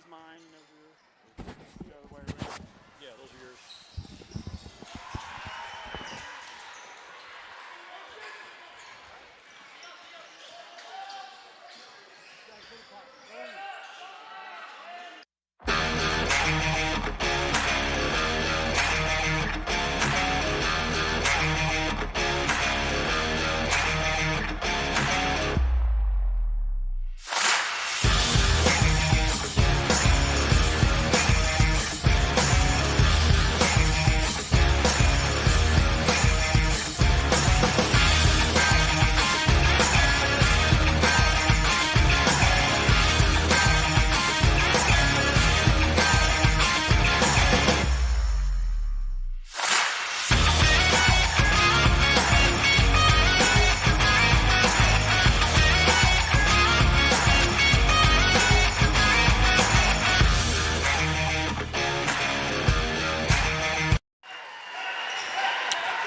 mine, and those are yours. The other way around. Yeah, those are yours.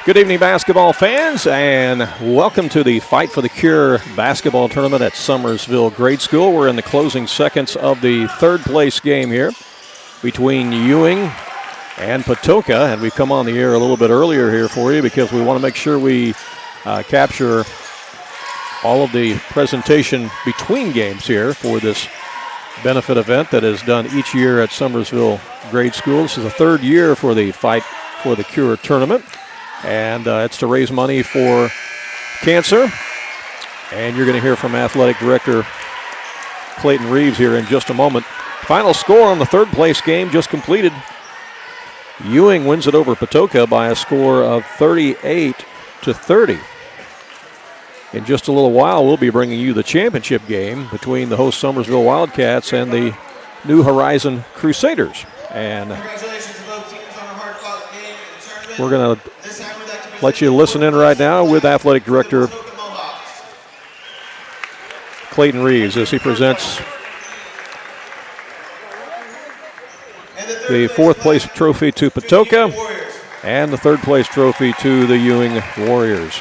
Good evening, basketball fans, and welcome to the Fight for the Cure basketball tournament at Summersville Grade School. We're in the closing seconds of the third place game here between Ewing and Patoka, and we've come on the air a little bit earlier here for you because we want to make sure we capture all of the presentation between games here for this benefit event that is done each year at Summersville Grade School. This is the third year for the Fight for the Cure tournament. And it's to raise money for cancer. And you're going to hear from Athletic Director Clayton Reeves here in just a moment. Final score on the third place game just completed. Ewing wins it over Patoka by a score of 38-30. In just a little while, we'll be bringing you the championship game between the host Summersville Wildcats and the New Horizon Crusaders. And congratulations to both teams on a hard-fought game and tournament. we're going to let you listen in right now with Athletic Director Clayton Reeves as he presents the fourth place trophy to Patoka and the third place trophy to the Ewing Warriors.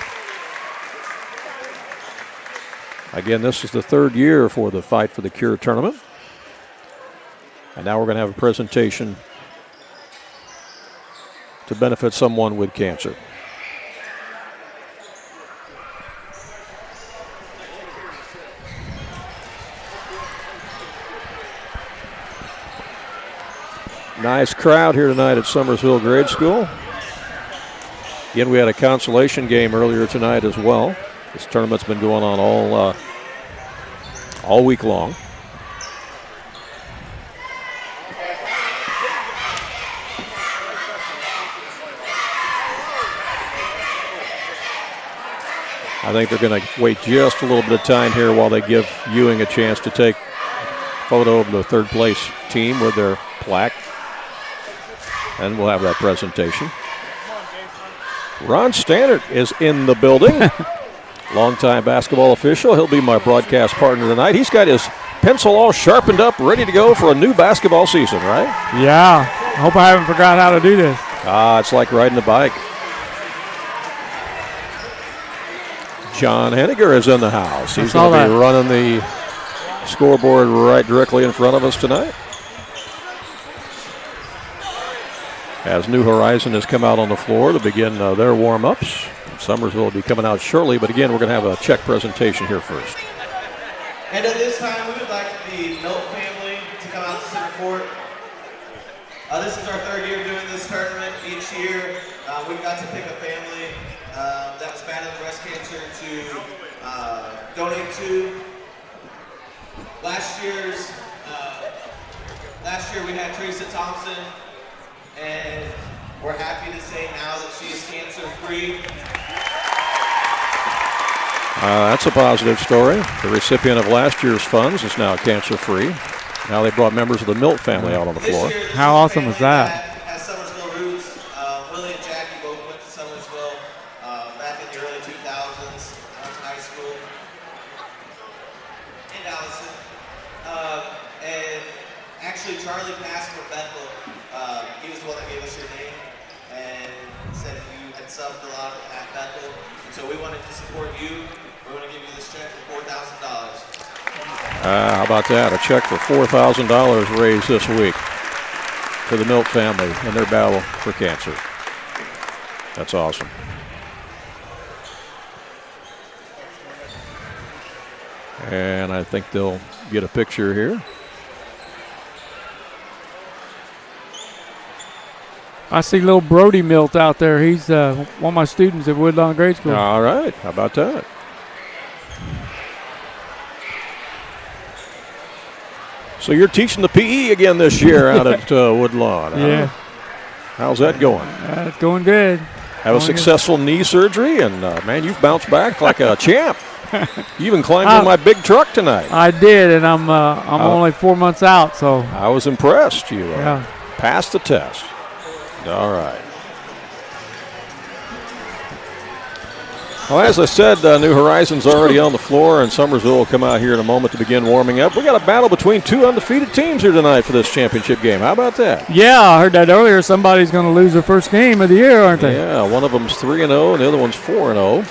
Again, this is the third year for the Fight for the Cure tournament. And now we're going to have a presentation to benefit someone with cancer. Nice crowd here tonight at Summersville Grade School. Again, we had a consolation game earlier tonight as well. This tournament's been going on all week long. I think they're going to wait just a little bit of time here while they give Ewing a chance to take a photo of the third place team with their plaque. And we'll have that presentation. Ron Stannard is in the building. Longtime basketball official. He'll be my broadcast partner tonight. He's got his pencil all sharpened up, ready to go for a new basketball season, right? Yeah. I hope I haven't forgot how to do this. It's like riding a bike. John Henniger is in the house. He's going to be running the scoreboard right directly in front of us tonight. As New Horizon has come out on the floor to begin their warm-ups. Summersville will be coming out shortly, but again, we're going to have a check presentation here first. And at this time, we would like the Milk family to come out to center court. This is our third year doing this tournament. Each year, we got to pick a family that was battling breast cancer to donate to. Last year we had Teresa Thompson, and we're happy to say now that she is cancer-free. That's a positive story. The recipient of last year's funds is now cancer-free. Now they brought members of the Milk family out on the floor. How awesome was that? Has Summersville roots. Willie and Jackie both went to Summersville back in the early 2000s. I went to high school. And Allison. And actually, Charlie passed for Bethel. He was the one that gave us your name and said you had subbed a lot at Bethel. And so we wanted to support you. We want to give you this check for $4,000. How about that? A check for $4,000 raised this week to the Milt family in their battle for cancer. That's awesome. And I think they'll get a picture here. I see little Brody Milt out there. He's one of my students at Woodlawn Grade School. All right. How about that? So you're teaching the PE again this year out at Woodlawn. Yeah. How's that going? It's going good. Have a successful knee surgery, and man, you've bounced back like a champ. You even climbed in my big truck tonight. I did, and I'm only 4 months out, so. I was impressed. You yeah. Passed the test. All right. Well, as I said, New Horizons already on the floor, and Summersville will come out here in a moment to begin warming up. We got a battle between two undefeated teams here tonight for this championship game. How about that? Yeah, I heard that earlier. Somebody's going to lose their first game of the year, aren't they? Yeah, one of them's 3-0, and the other one's 4-0.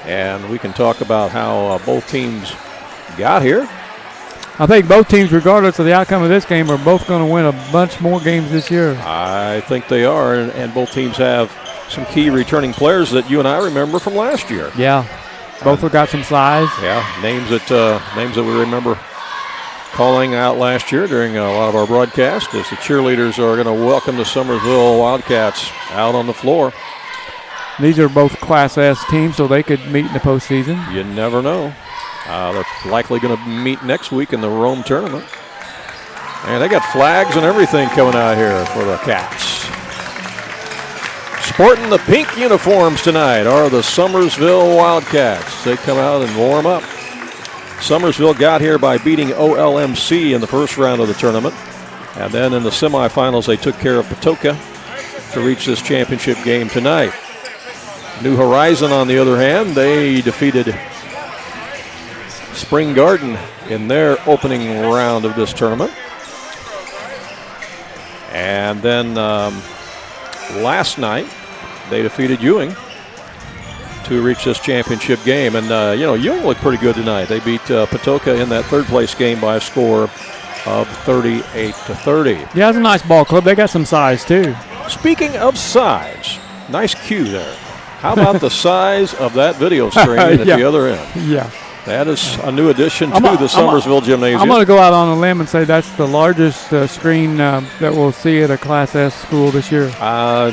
And we can talk about how both teams got here. I think both teams, regardless of the outcome of this game, are both going to win a bunch more games this year. I think they are, and both teams have some key returning players that you and I remember from last year. Yeah, both have got some size. Yeah, names that we remember calling out last year during a lot of our broadcasts as the cheerleaders are going to welcome the Summersville Wildcats out on the floor. These are both Class S teams, so they could meet in the postseason. You never know. They're likely going to meet next week in the Rome tournament. And they got flags and everything coming out here for the Cats. Sporting the pink uniforms tonight are the Summersville Wildcats. They come out and warm up. Summersville got here by beating OLMC in the first round of the tournament. And then in the semifinals, they took care of Patoka to reach this championship game tonight. New Horizon, on the other hand, they defeated Spring Garden in their opening round of this tournament. And then last night, they defeated Ewing to reach this championship game. And, Ewing looked pretty good tonight. They beat Patoka in that third-place game by a score of 38-30. Yeah, it's a nice ball club. They got some size, too. Speaking of size, nice cue there. How about the size of that video screen at the other end? Yeah. That is a new addition to the Summersville Gymnasium. I'm going to go out on a limb and say that's the largest screen that we'll see at a Class S school this year.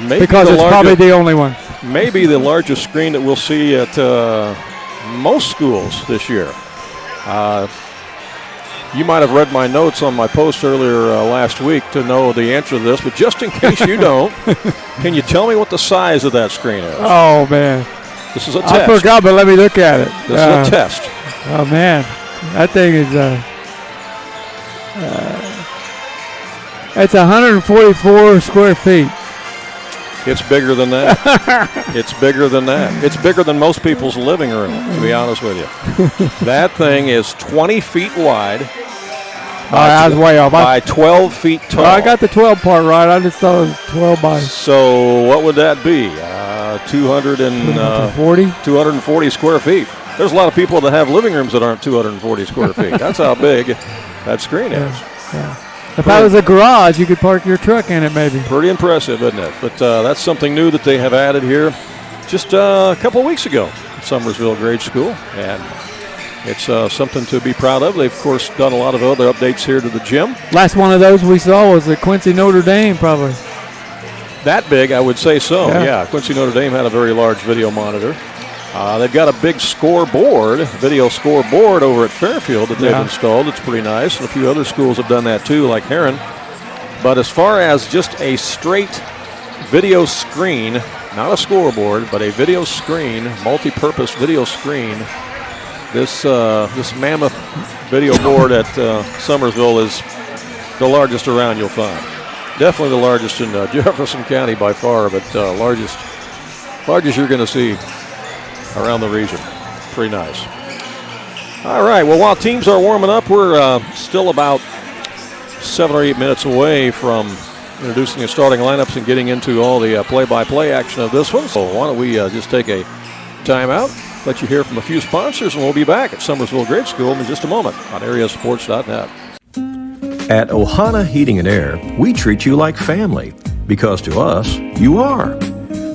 Maybe because it's probably the only one. Maybe the largest screen that we'll see at most schools this year. You might have read my notes on my post earlier last week to know the answer to this, but just in case you don't, can you tell me what the size of that screen is? Oh, man. This is a test. I forgot, but let me look at it. This is a test. Oh, man. That thing is it's 144 square feet. It's bigger than that. It's bigger than that. It's bigger than most people's living room, to be honest with you. That thing is 20 feet wide I was way off. by 12 feet tall. I got the 12 part right. I just thought it was 12 by. So what would that be? 240 square feet. There's a lot of people that have living rooms that aren't 240 square feet. That's how big that screen is. Yeah. If that was a garage, you could park your truck in it maybe. Pretty impressive, isn't it? But that's something new that they have added here just a couple of weeks ago at Summersville Grade School. And it's something to be proud of. They've, of course, done a lot of other updates here to the gym. Last one of those we saw was at Quincy Notre Dame, probably. That big, I would say so. Yeah, Quincy Notre Dame had a very large video monitor. They've got a big scoreboard, video scoreboard over at Fairfield that they've installed. It's pretty nice. And a few other schools have done that too, like Heron. But as far as just a straight video screen, not a scoreboard, but a video screen, multi-purpose video screen, this mammoth video board at Summersville is the largest around you'll find. Definitely the largest in Jefferson County by far, but largest you're going to see around the region. Pretty nice. All right, well, while teams are warming up, we're still about 7 or 8 minutes away from introducing the starting lineups and getting into all the play-by-play action of this one. So why don't we just take a timeout, let you hear from a few sponsors, and we'll be back at Summersville Grade School in just a moment on AreaSports.net. At Ohana Heating and Air, we treat you like family, because to us, you are.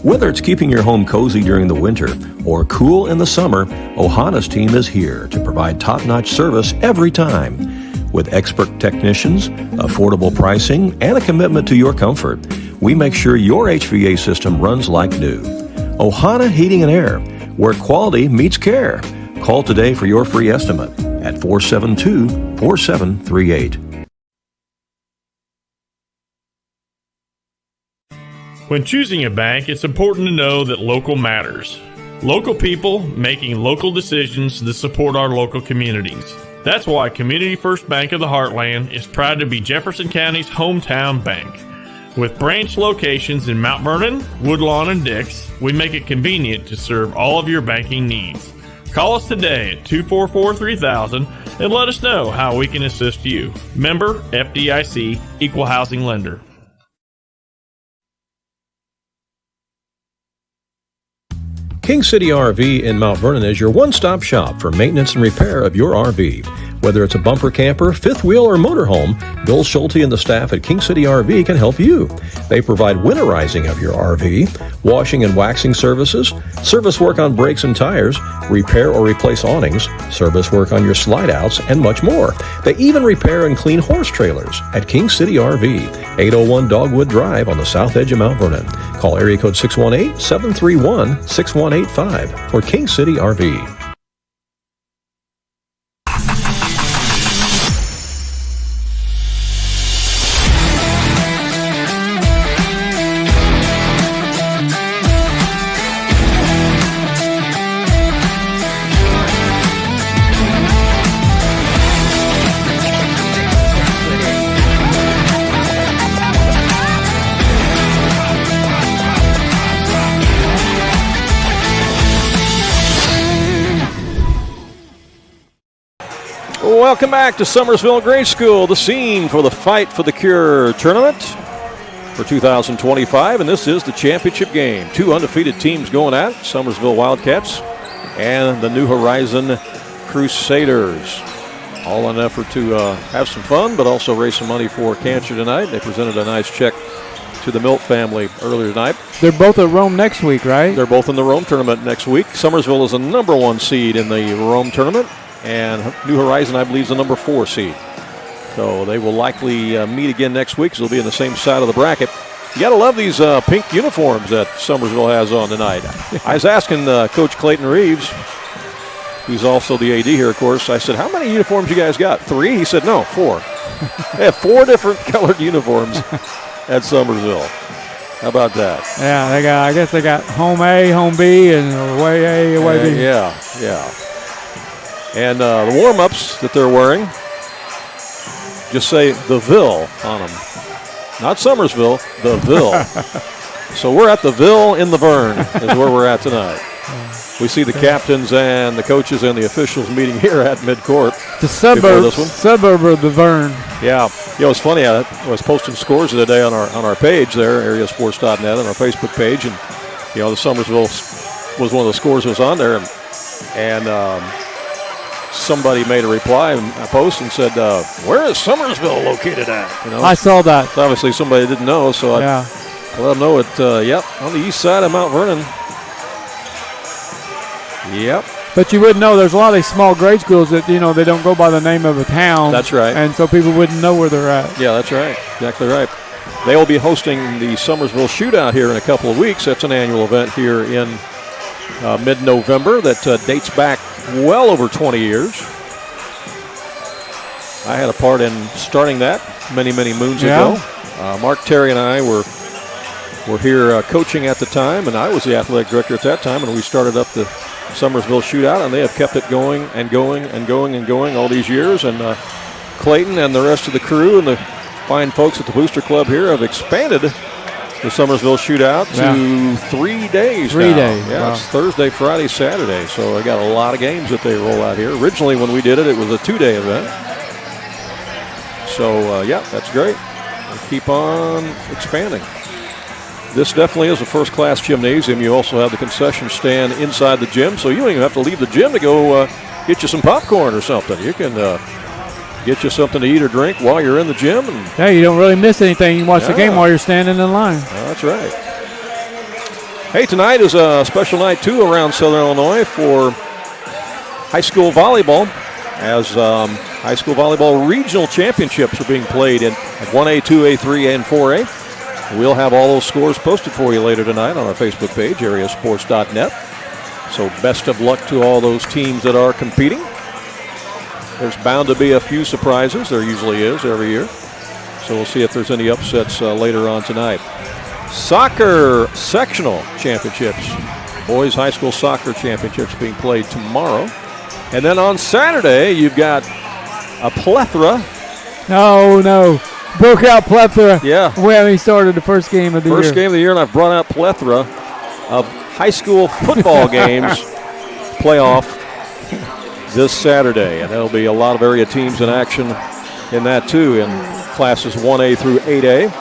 Whether it's keeping your home cozy during the winter or cool in the summer, Ohana's team is here to provide top-notch service every time. With expert technicians, affordable pricing, and a commitment to your comfort, we make sure your HVAC system runs like new. Ohana Heating and Air, where quality meets care. Call today for your free estimate at 472-4738. When choosing a bank, it's important to know that local matters. Local people making local decisions that support our local communities. That's why Community First Bank of the Heartland is proud to be Jefferson County's hometown bank. With branch locations in Mount Vernon, Woodlawn, and Dix, we make it convenient to serve all of your banking needs. Call us today at 244-3000 and let us know how we can assist you. Member FDIC, Equal Housing Lender. King City RV in Mount Vernon is your one-stop shop for maintenance and repair of your RV. Whether it's a bumper camper, fifth wheel, or motorhome, Bill Schulte and the staff at King City RV can help you. They provide winterizing of your RV, washing and waxing services, service work on brakes and tires, repair or replace awnings, service work on your slide-outs, and much more. They even repair and clean horse trailers at King City RV, 801 Dogwood Drive on the south edge of Mount Vernon. Call area code 618-731-6185 for King City RV. Welcome back to Summersville Grade School, the scene for the Fight for the Cure tournament for 2025, and this is the championship game. Two undefeated teams going at it, Summersville Wildcats and the New Horizon Crusaders. All in an effort to have some fun, but also raise some money for cancer tonight. They presented a nice check to the Milt family earlier tonight. They're both at Rome next week, right? They're both in the Rome tournament next week. Summersville is the number 1 seed in the Rome tournament, and New Horizon, I believe, is the number 4 seed. So they will likely meet again next week, because they'll be on the same side of the bracket. You got to love these pink uniforms that Summersville has on tonight. I was asking Coach Clayton Reeves, who's also the AD here, of course, I said, how many uniforms you guys got? 3? He said, no, 4. They have 4 different colored uniforms at Summersville. How about that? Yeah, I guess they got home A, home B, and away A, away B. Yeah. And the warm-ups that they're wearing just say the Ville on them. Not Summersville, the Ville. So we're at the Ville in the Vern is where we're at tonight. We see the captains and the coaches and the officials meeting here at midcourt. The suburb of the Vern. Yeah. You know, it's funny. I was posting scores of the day on our page there, AreaSports.net, on our Facebook page. And, you know, the Summersville was one of the scores that was on there. And somebody made a reply and a post and said, where is Summersville located at? You know, I saw that. So obviously somebody didn't know, so I let them know it, on the east side of Mount Vernon. Yep. But you wouldn't know. There's a lot of these small grade schools that, you know, they don't go by the name of a town. That's right. And so people wouldn't know where they're at. Yeah, that's right. Exactly right. They will be hosting the Summersville Shootout here in a couple of weeks. That's an annual event here in mid-November that dates back well over 20 years. I had a part in starting that many moons ago. Mark Terry and I were here coaching at the time, and I was the athletic director at that time, and we started up the Summersville Shootout, and they have kept it going and going and going and going all these years. And Clayton and the rest of the crew and the fine folks at the Booster Club here have expanded the Summersville Shootout to 3 days 3 days. Yeah, Wow. It's Thursday, Friday, Saturday. So they got a lot of games that they roll out here. Originally, when we did it, it was a 2-day event. So, that's great. We'll keep on expanding. This definitely is a first-class gymnasium. You also have the concession stand inside the gym, so you don't even have to leave the gym to go get you some popcorn or something. You can get you something to eat or drink while you're in the gym. And yeah, you don't really miss anything. You watch the game while you're standing in line. That's right. Hey, tonight is a special night, too, around Southern Illinois for high school volleyball, as high school volleyball regional championships are being played at 1A, 2A, 3A, and 4A. We'll have all those scores posted for you later tonight on our Facebook page, AreaSports.net. So best of luck to all those teams that are competing. There's bound to be a few surprises. There usually is every year. So we'll see if there's any upsets later on tonight. Soccer sectional championships. Boys high school soccer championships being played tomorrow. And then on Saturday, you've got a plethora. No. Broke out plethora. Yeah. When he started the first game of the year. First game of the year, and I've brought out plethora of high school football games playoff this Saturday. And there'll be a lot of area teams in action in that, too, in classes 1A through 8A.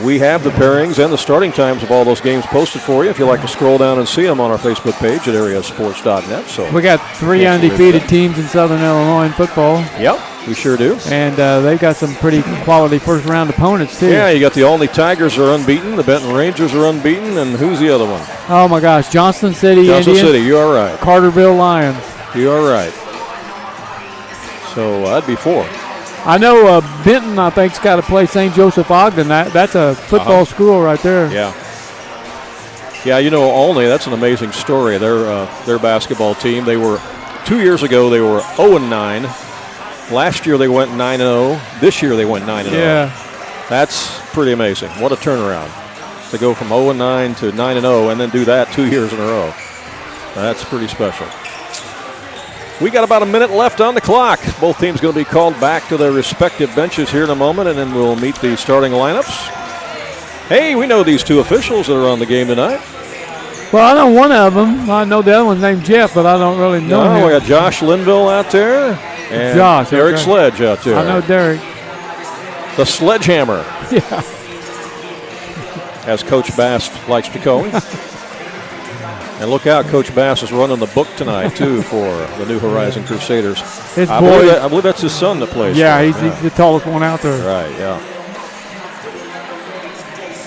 We have the pairings and the starting times of all those games posted for you if you'd like to scroll down and see them on our Facebook page at AreaSports.net. So we got 3 undefeated teams in Southern Illinois in football. Yep, we sure do. And they've got some pretty quality first-round opponents, too. Yeah, you got the Olney Tigers are unbeaten, the Benton Rangers are unbeaten, and who's the other one? Oh, my gosh, Johnston City Indians. City, you are right. Carterville Lions. You are right. So that'd be 4. I know Benton, I think, has got to play St. Joseph Ogden. That's a football school right there. Yeah. Yeah, you know, Olney, that's an amazing story. Their basketball team, they were 2 years ago, they were 0-9. Last year they went 9-0. This year they went 9-0. Yeah. That's pretty amazing. What a turnaround to go from 0-9 to 9-0 and then do that 2 years in a row. That's pretty special. We got about a minute left on the clock. Both teams going to be called back to their respective benches here in a moment, and then we'll meet the starting lineups. Hey, we know these two officials that are on the game tonight. Well, I know one of them. I know the other one's named Jeff, but I don't really know him. We got Josh Linville out there and Josh, Derek Sledge out there. I know Derek. The Sledgehammer. Yeah. As Coach Bass likes to call him. And look out, Coach Bass is running the book tonight, too, for the New Horizon Crusaders. I believe that's his son that plays. Yeah, he's the tallest one out there. Right, yeah.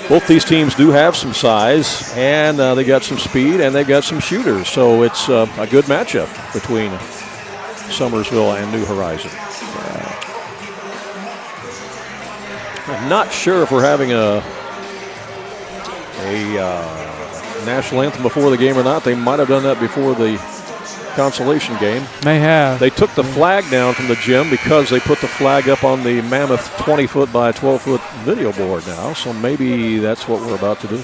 Both these teams do have some size, and they got some speed, and they got some shooters. So it's a good matchup between Summersville and New Horizon. I'm not sure if we're having a national anthem before the game or not. They might have done that before the consolation game. May have. They took the flag down from the gym because they put the flag up on the mammoth 20-foot by 12-foot video board now. So maybe that's what we're about to do.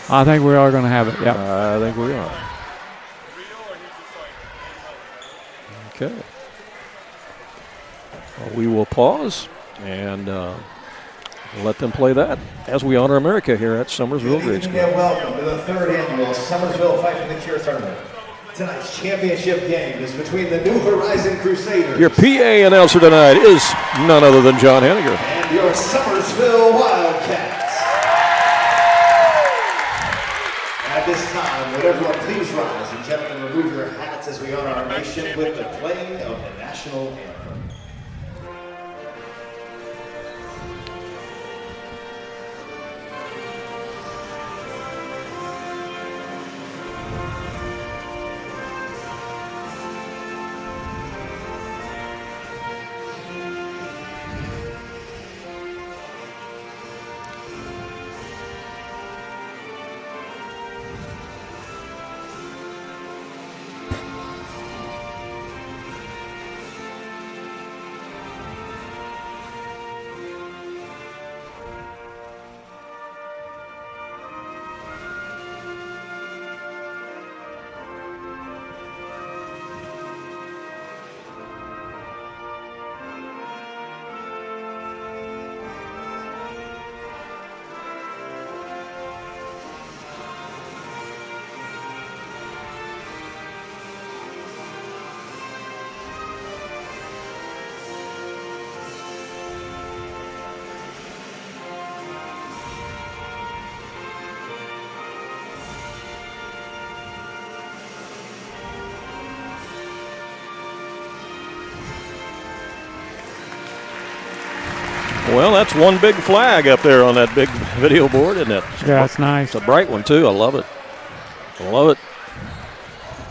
I think we are going to have it, yeah. I think we are. Okay. Well, we will pause and let them play that as we honor America here at Summersville Grade School. Welcome to the 3rd annual Summersville Fight for the Cure tournament. Tonight's championship game is between the New Horizon Crusaders. Your PA announcer tonight is none other than John Henniger. And your Summersville Wildcats. At this time, would everyone please rise and gentlemen remove your hats as we honor our nation with the playing of the national anthem. Well, that's one big flag up there on that big video board, isn't it? Yeah, it's nice. It's a bright one, too. I love it. I love it.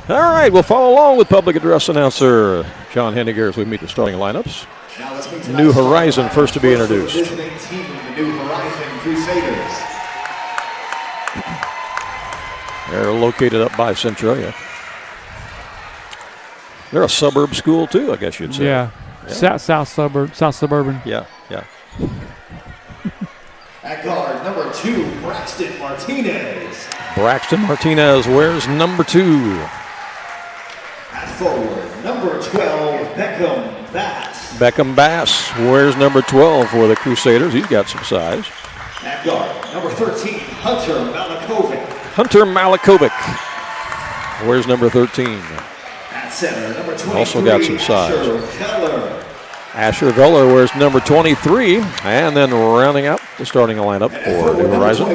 All right, we'll follow along with public address announcer John Henniger as we meet the starting lineups. Now let's meet New Horizon first to be introduced. Visiting team, the New Horizon Crusaders. They're located up by Centralia. They're a suburb school, too, I guess you'd say. Yeah. South suburban. Yeah. At guard, number 2, Braxton Martinez. Braxton Martinez wears number 2. At forward, number 12, Beckham Bass. Beckham Bass wears number 12 for the Crusaders. He's got some size. At guard, number 13, Hunter Malakovic. Hunter Malakovic wears number 13. At center, number 23, Also got some size. Asher Keller. Asher Veller wears number 23. And then rounding out the starting lineup for New Horizon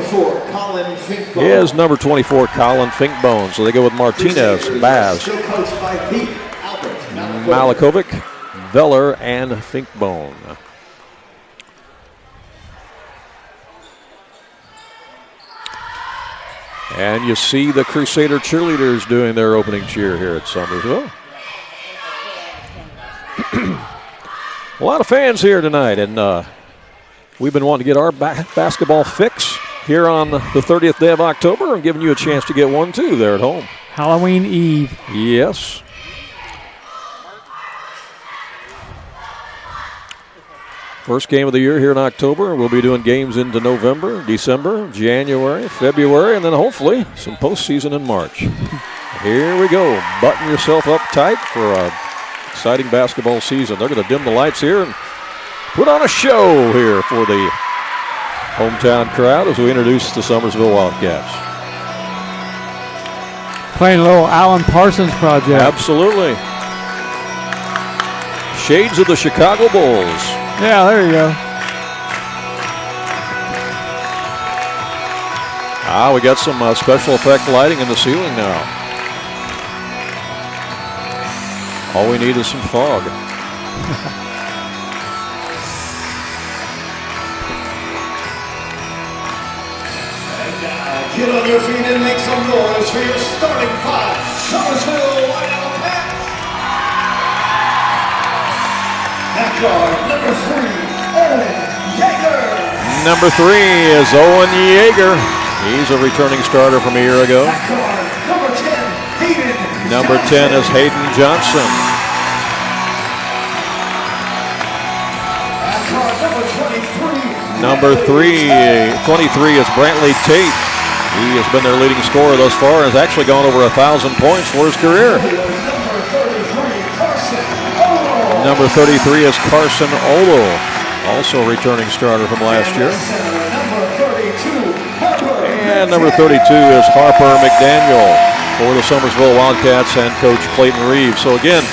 is number 24, Colin Finkbone. So they go with Martinez, Baz, Still coached by Pete Albert Malakovic, Veller, and Finkbone. And you see the Crusader cheerleaders doing their opening cheer here at Summersville. A lot of fans here tonight, and we've been wanting to get our basketball fix here on the 30th day of October and giving you a chance to get one too there at home. Halloween Eve. Yes. First game of the year here in October. We'll be doing games into November, December, January, February, and then hopefully some postseason in March. Here we go. Button yourself up tight for a exciting basketball season. They're going to dim the lights here and put on a show here for the hometown crowd as we introduce the Summersville Wildcats. Playing a little Alan Parsons project. Absolutely. Shades of the Chicago Bulls. Yeah, there you go. We got some special effect lighting in the ceiling now. All we need is some fog. Get on your feet and make some noise for your starting 5, Summersville Wildcats. At guard, number 3, Owen Yeager. Number 3 is Owen Yeager. He's a returning starter from a year ago. At guard, number 10, Hayden Number 10 is Hayden Johnson. At guard, Number number 23. 23 is Brantley Tate. He has been their leading scorer thus far and has actually gone over 1,000 points for his career. Number 33 is Carson Olo, also a returning starter from last year. And number 32 is Harper McDaniel for the Summersville Wildcats and Coach Clayton Reeves. So again,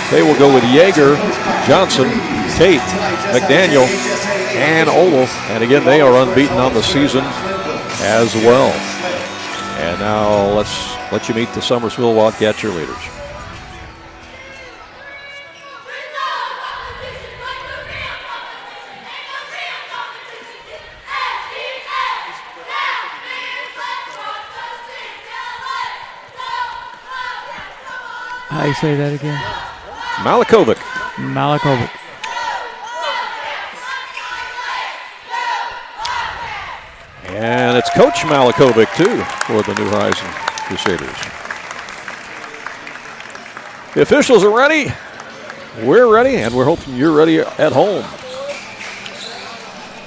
they will go with Yeager, Johnson, Tate, McDaniel, and Olo. And again, they are unbeaten on the season as well. And now let's let you meet the Summersville Wildcat cheerleaders. How do you say that again? Malakovic. Malakovic. And it's Coach Malakovic, too, for the New Horizon Crusaders. The officials are ready. We're ready, and we're hoping you're ready at home.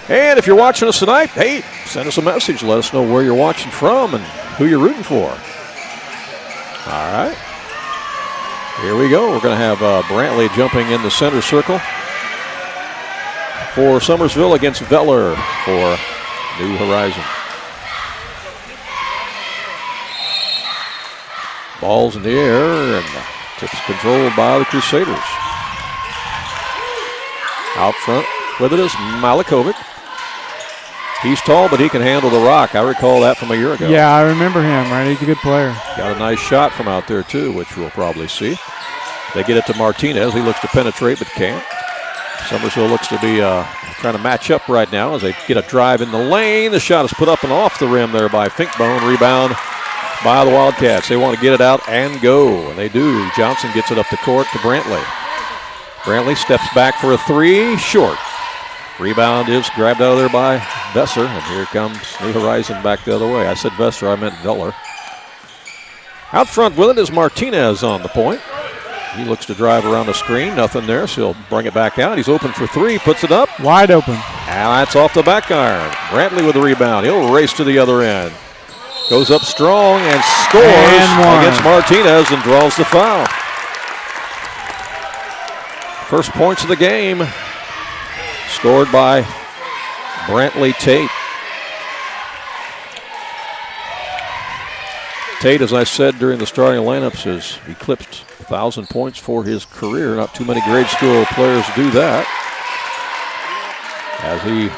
And if you're watching us tonight, hey, send us a message. Let us know where you're watching from and who you're rooting for. All right. Here we go. We're going to have Brantley jumping in the center circle for Summersville against Veller for New Horizon. Ball's in the air and tips controlled by the Crusaders. Out front with it is Malakovic. He's tall, but he can handle the rock. I recall that from a year ago. Yeah, I remember him, right? He's a good player. Got a nice shot from out there, too, which we'll probably see. They get it to Martinez. He looks to penetrate, but can't. Summersville looks to be trying to match up right now as they get a drive in the lane. The shot is put up and off the rim there by Finkbone. Rebound by the Wildcats. They want to get it out and go, and they do. Johnson gets it up the court to Brantley. Brantley steps back for a three, short. Rebound is grabbed out of there by Vesser, and here comes New Horizon back the other way. I said Vesser, I meant Veller. Out front with it is Martinez on the point. He looks to drive around the screen, nothing there, so he'll bring it back out. He's open for three, puts it up. Wide open. And that's off the back iron. Brantley with the rebound. He'll race to the other end. Goes up strong and scores against Martinez and draws the foul. First points of the game scored by Brantley Tate. Tate, as I said during the starting lineups, has eclipsed 1,000 points for his career. Not too many grade school players do that. As he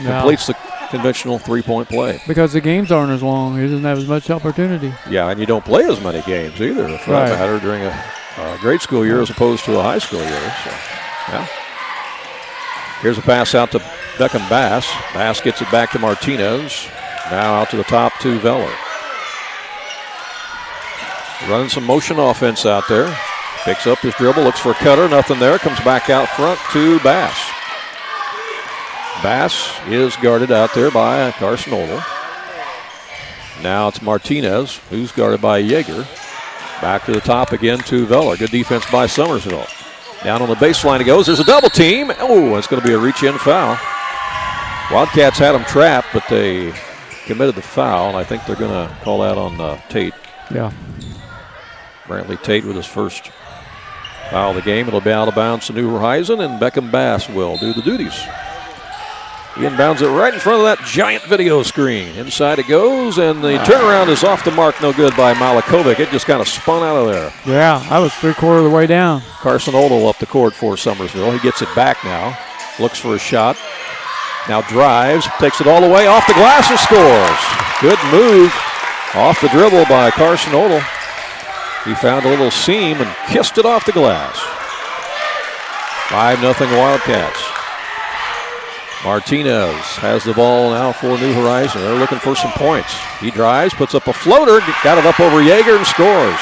completes the conventional three-point play. Because the games aren't as long. He doesn't have as much opportunity. Yeah, and you don't play as many games either, for that matter, during a grade school year as opposed to a high school year. So, yeah. Here's a pass out to Beckham Bass. Bass gets it back to Martinez. Now out to the top to Veller. Running some motion offense out there. Picks up his dribble, looks for a cutter, nothing there. Comes back out front to Bass. Bass is guarded out there by Carson Odell. Now it's Martinez, who's guarded by Yeager. Back to the top again to Veller. Good defense by Summersville. Down on the baseline it goes. There's a double team. Oh, it's going to be a reach-in foul. Wildcats had them trapped, but they committed the foul, and I think they're going to call that on Tate. Yeah. Brantley Tate with his first foul of the game. It'll be out of bounds to New Horizon, and Beckham Bass will do the duties. He inbounds it right in front of that giant video screen. Inside it goes, and the turnaround is off the mark. No good by Malakovic. It just kind of spun out of there. Yeah, I was three-quarter of the way down. Carson Odell up the court for Summersville. He gets it back now. Looks for a shot. Now drives, takes it all the way off the glass and scores. Good move off the dribble by Carson Odell. He found a little seam and kissed it off the glass. 5-0 Wildcats. Martinez has the ball now for New Horizon. They're looking for some points. He drives, puts up a floater, got it up over Yeager and scores.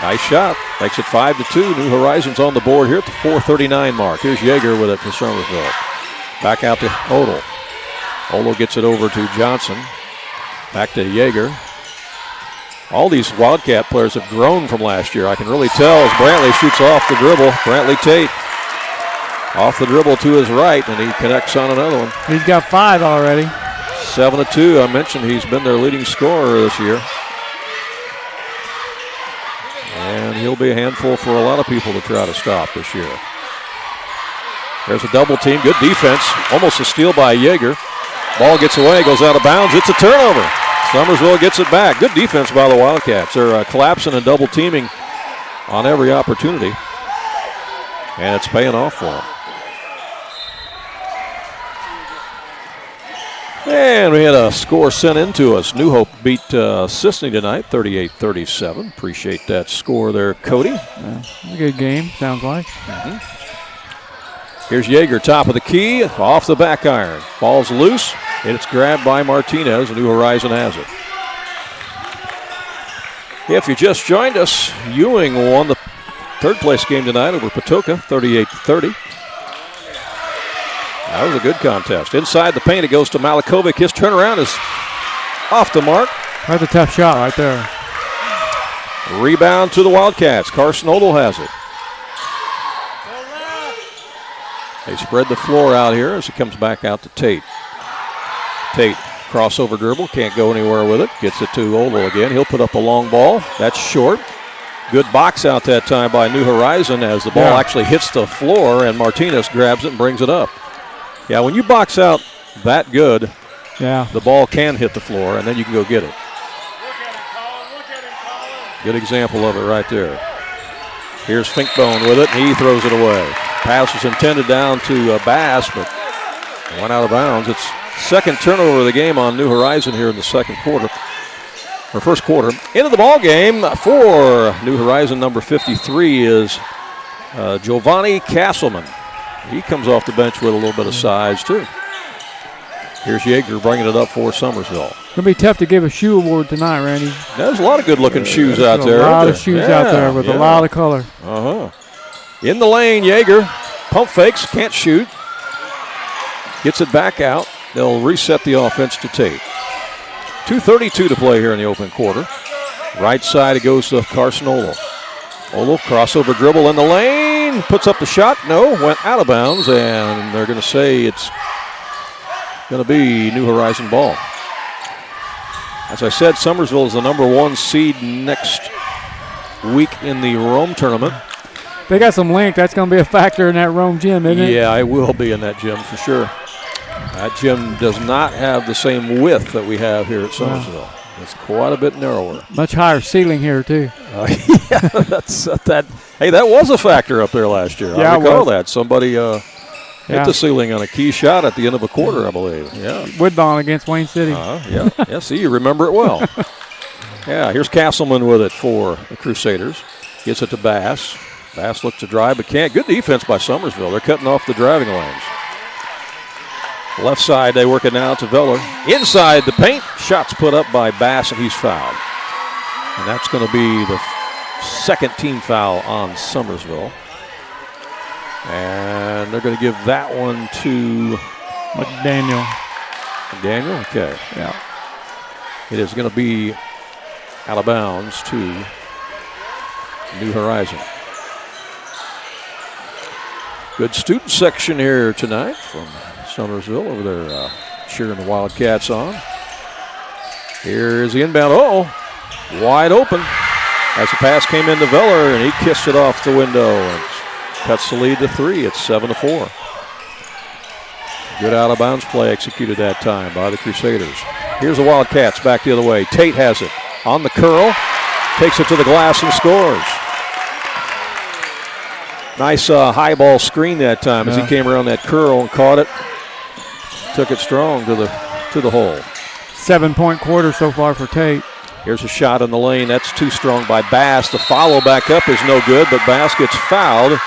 Nice shot. Makes it 5-2. New Horizon's on the board here at the 4:39 mark. Here's Yeager with it for Summersville. Back out to Odell. Odell gets it over to Johnson. Back to Yeager. All these Wildcat players have grown from last year. I can really tell as Brantley shoots off the dribble. Brantley Tate off the dribble to his right, and he connects on another one. He's got 5 already. 7-2. I mentioned he's been their leading scorer this year. And he'll be a handful for a lot of people to try to stop this year. There's a double team. Good defense. Almost a steal by Yeager. Ball gets away, goes out of bounds. It's a turnover. Summersville gets it back. Good defense by the Wildcats. They're collapsing and double teaming on every opportunity. And it's paying off for them. And we had a score sent in to us. New Hope beat Sisney tonight, 38-37. Appreciate that score there, Cody. Yeah, a good game, sounds like. Here's Yeager, top of the key, off the back iron. Ball's loose, and it's grabbed by Martinez. New Horizon has it. If you just joined us, Ewing won the third-place game tonight over Patoka, 38-30. That was a good contest. Inside the paint, it goes to Malakovic. His turnaround is off the mark. That's a tough shot right there. Rebound to the Wildcats. Carson Odell has it. They spread the floor out here as it comes back out to Tate. Tate, crossover dribble, can't go anywhere with it. Gets it to Odell again. He'll put up a long ball. That's short. Good box out that time by New Horizon as the ball actually hits the floor, and Martinez grabs it and brings it up. Yeah, when you box out that good, the ball can hit the floor, and then you can go get it. Good example of it right there. Here's Finkbone with it, and he throws it away. Pass was intended down to Bass, but went out of bounds. It's second turnover of the game on New Horizon here in the second quarter, or first quarter. Into the ball game for New Horizon, number 53 is Giovanni Castleman. He comes off the bench with a little bit of size, too. Here's Yeager bringing it up for Summersville. It's going to be tough to give a shoe award tonight, Randy. There's a lot of good-looking shoes out there. A lot of shoes out there with a lot of color. In the lane, Yeager. Pump fakes, can't shoot. Gets it back out. They'll reset the offense to Tate. 2:32 to play here in the open quarter. Right side, it goes to Carson Olo. Olo, crossover dribble in the lane. Puts up the shot. No, went out of bounds, and they're going to say it's going to be New Horizon ball. As I said, Summersville is the #1 seed next week in the Rome tournament. They got some length. That's going to be a factor in that Rome gym, isn't it? Yeah, I will be in that gym for sure. That gym does not have the same width that we have here at Summersville. It's quite a bit narrower. Much higher ceiling here, too. Yeah, that's that. Hey, that was a factor up there last year. Yeah, I recall that. Somebody hit the ceiling on a key shot at the end of a quarter, I believe. Yeah. Woodlawn against Wayne City. Yeah, see, you remember it well. Yeah, here's Castleman with it for the Crusaders. Gets it to Bass. Bass looks to drive, but can't. Good defense by Summersville. They're cutting off the driving lanes. Left side, they work it now to Veller. Inside the paint, shots put up by Bass, and he's fouled. And that's going to be the second team foul on Summersville. And they're going to give that one to McDaniel. McDaniel? Okay. Yeah. It is going to be out of bounds to New Horizon. Good student section here tonight from Summersville over there cheering the Wildcats on. Here's the inbound. Wide open as the pass came into Veller, and he kissed it off the window and cuts the lead to 3. It's 7-4. Good out of bounds play executed that time by the Crusaders. Here's the Wildcats back the other way. Tate has it on the curl, takes it to the glass and scores. Nice high ball screen that time as he came around that curl and caught it. Took it strong to the hole. 7-point quarter so far for Tate. Here's a shot in the lane. That's too strong by Bass. The follow back up is no good, but Bass gets fouled.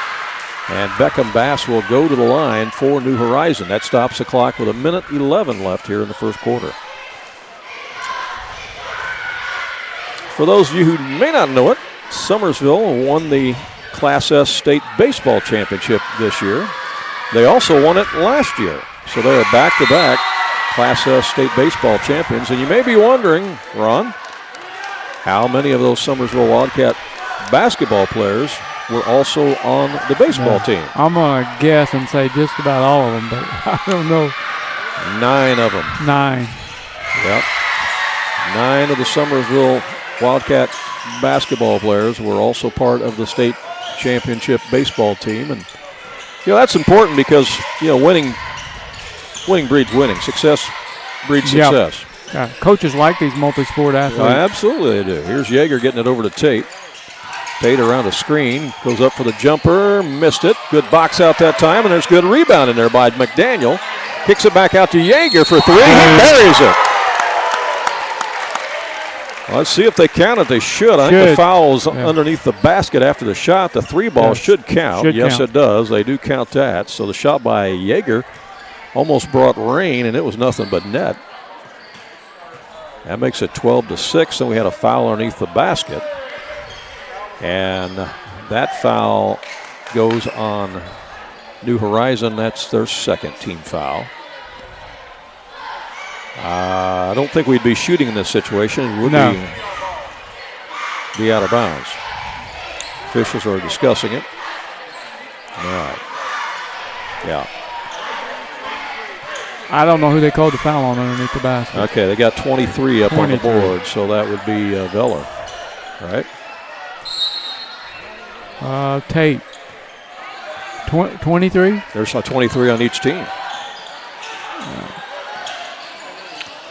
And Beckham Bass will go to the line for New Horizon. That stops the clock with 1:11 left here in the first quarter. For those of you who may not know it, Summersville won the Class S State Baseball Championship this year. They also won it last year. So they are back-to-back Class S State Baseball champions. And you may be wondering, Ron, how many of those Summersville Wildcat basketball players were also on the baseball team? I'm going to guess and say just about all of them, but I don't know. 9 of them. 9. Yep. 9 of the Summersville Wildcat basketball players were also part of the state championship baseball team. And, that's important because, winning breeds winning. Success breeds success. Yeah. Coaches like these multi-sport athletes. Absolutely they do. Here's Yeager getting it over to Tate. Tate around the screen, goes up for the jumper, missed it. Good box out that time, and there's good rebound in there by McDaniel. Kicks it back out to Yeager for 3. He buries it. Well, let's see if they count it. They should. I think the foul's underneath the basket after the shot. The 3 ball should count. Yes, it does. They do count that. So the shot by Yeager almost brought rain, and it was nothing but net. That makes it 12-6, and we had a foul underneath the basket. And that foul goes on New Horizon. That's their second team foul. I don't think we'd be shooting in this situation. It would be out of bounds. Officials are discussing it. All right. Yeah. I don't know who they called the foul on underneath the basket. Okay, they got 23 up on the board, so that would be Veller, right? Tate. 23? There's 23 on each team.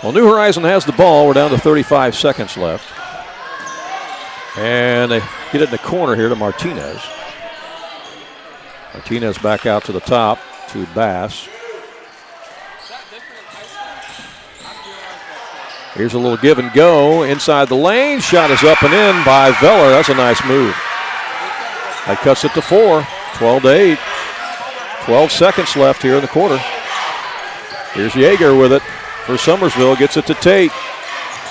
Well, New Horizon has the ball. We're down to 35 seconds left. And they get it in the corner here to Martinez. Martinez back out to the top to Bass. Here's a little give and go inside the lane. Shot is up and in by Veller. That's a nice move. That cuts it to 4, 12-8. 12 seconds left here in the quarter. Here's Yeager with it for Summersville. Gets it to Tate.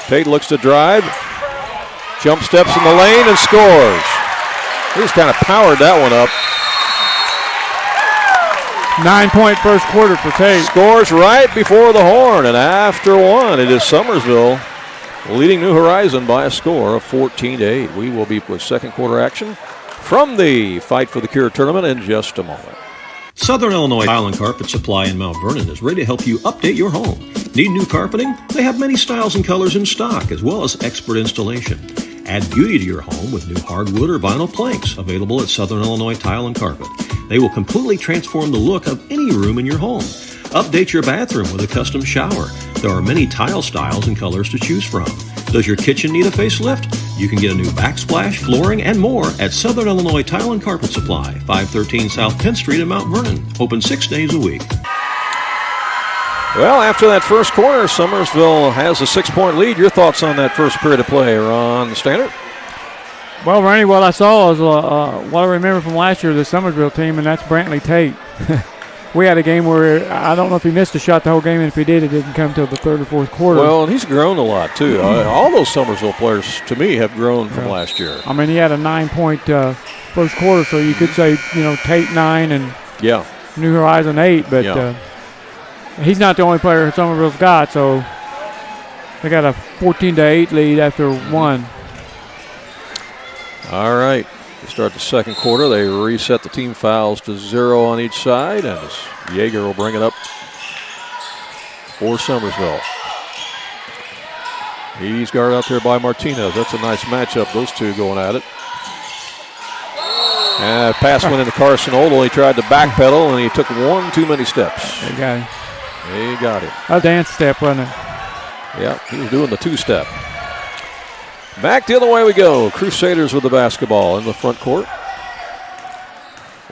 Tate looks to drive. Jump steps in the lane and scores. He just kind of powered that one up. 9-point first quarter for Tate. Scores right before the horn, and after one, it is Summersville leading New Horizon by a score of 14-8. We will be with second quarter action from the Fight for the Cure tournament in just a moment. Southern Illinois Tile and Carpet Supply in Mount Vernon is ready to help you update your home. Need new carpeting? They have many styles and colors in stock, as well as expert installation. Add beauty to your home with new hardwood or vinyl planks available at Southern Illinois Tile and Carpet. They will completely transform the look of any room in your home. Update your bathroom with a custom shower. There are many tile styles and colors to choose from. Does your kitchen need a facelift? You can get a new backsplash, flooring, and more at Southern Illinois Tile and Carpet Supply, 513 South Penn Street in Mount Vernon. Open 6 days a week. Well, after that first quarter, Summersville has a 6-point lead. Your thoughts on that first period of play, Ron Standard? Well, Randy, what I saw is what I remember from last year, the Summersville team, and that's Brantley Tate. We had a game where I don't know if he missed a shot the whole game, and if he did, it didn't come till the third or fourth quarter. Well, and he's grown a lot, too. All those Summersville players, to me, have grown from last year. I mean, he had a 9-point first quarter, so you could say, Tate 9 and New Horizon 8, but he's not the only player Summersville's got, so they got a 14-8 lead after one. All right. To start the second quarter, they reset the team fouls to 0 on each side, and Yeager will bring it up for Summersville. He's guarded out there by Martinez. That's a nice matchup, those two going at it. And pass went into Carson Odell. He tried to backpedal, and he took one too many steps. They got him. They got him. A dance step, wasn't it? Yeah, he was doing the two-step. Back the other way we go. Crusaders with the basketball in the front court.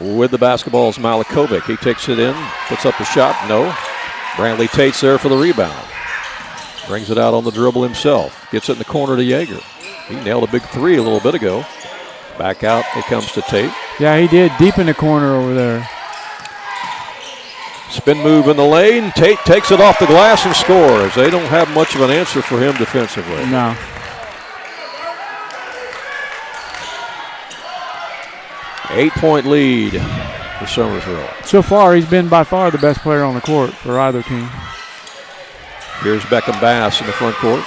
With the basketball is Malikovic. He takes it in, puts up a shot. No. Brantley Tate's there for the rebound. Brings it out on the dribble himself. Gets it in the corner to Yeager. He nailed a big three a little bit ago. Back out it comes to Tate. Yeah, he did. Deep in the corner over there. Spin move in the lane. Tate takes it off the glass and scores. They don't have much of an answer for him defensively. No. Eight-point lead for Summersville. So far, he's been by far the best player on the court for either team. Here's Beckham Bass in the front court.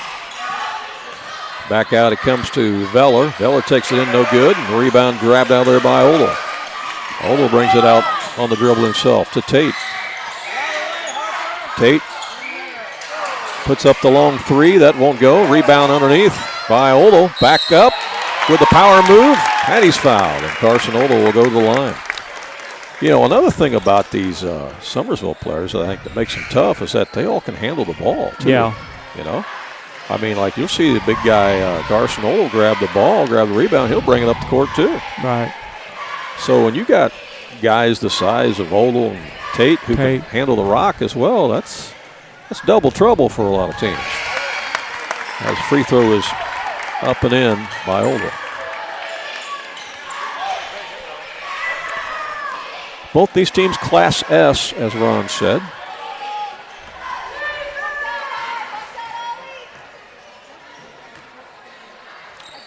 Back out it comes to Veller. Veller takes it in, no good. And the rebound grabbed out there by Odell. Odell brings it out on the dribble himself to Tate. Tate puts up the long three. That won't go. Rebound underneath by Odell. Back up with the power move. And he's fouled. And Carson Odell will go to the line. Another thing about these Summersville players that I think that makes them tough is that they all can handle the ball, too. Yeah. I mean, like you'll see the big guy, Carson Odell, grab the ball, grab the rebound. He'll bring it up the court, too. Right. So when you got guys the size of Odell and Tate who can handle the rock as well, that's double trouble for a lot of teams. As free throw is up and in by Odell. Both these teams Class S, as Ron said.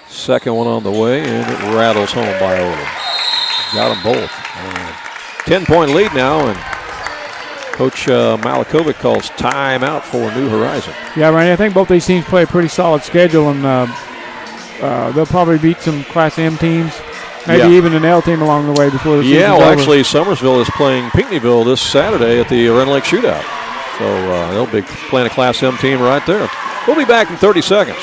Second one on the way, and it rattles home by Odell. Got them both. 10-point lead now, and Coach Malikovic calls timeout for New Horizon. Yeah, Randy, I think both these teams play a pretty solid schedule, and they'll probably beat some Class M teams. Maybe even an L team along the way before the season's over. Actually, Summersville is playing Pinckneyville this Saturday at the Ren Lake Shootout. So they'll be playing a Class M team right there. We'll be back in 30 seconds.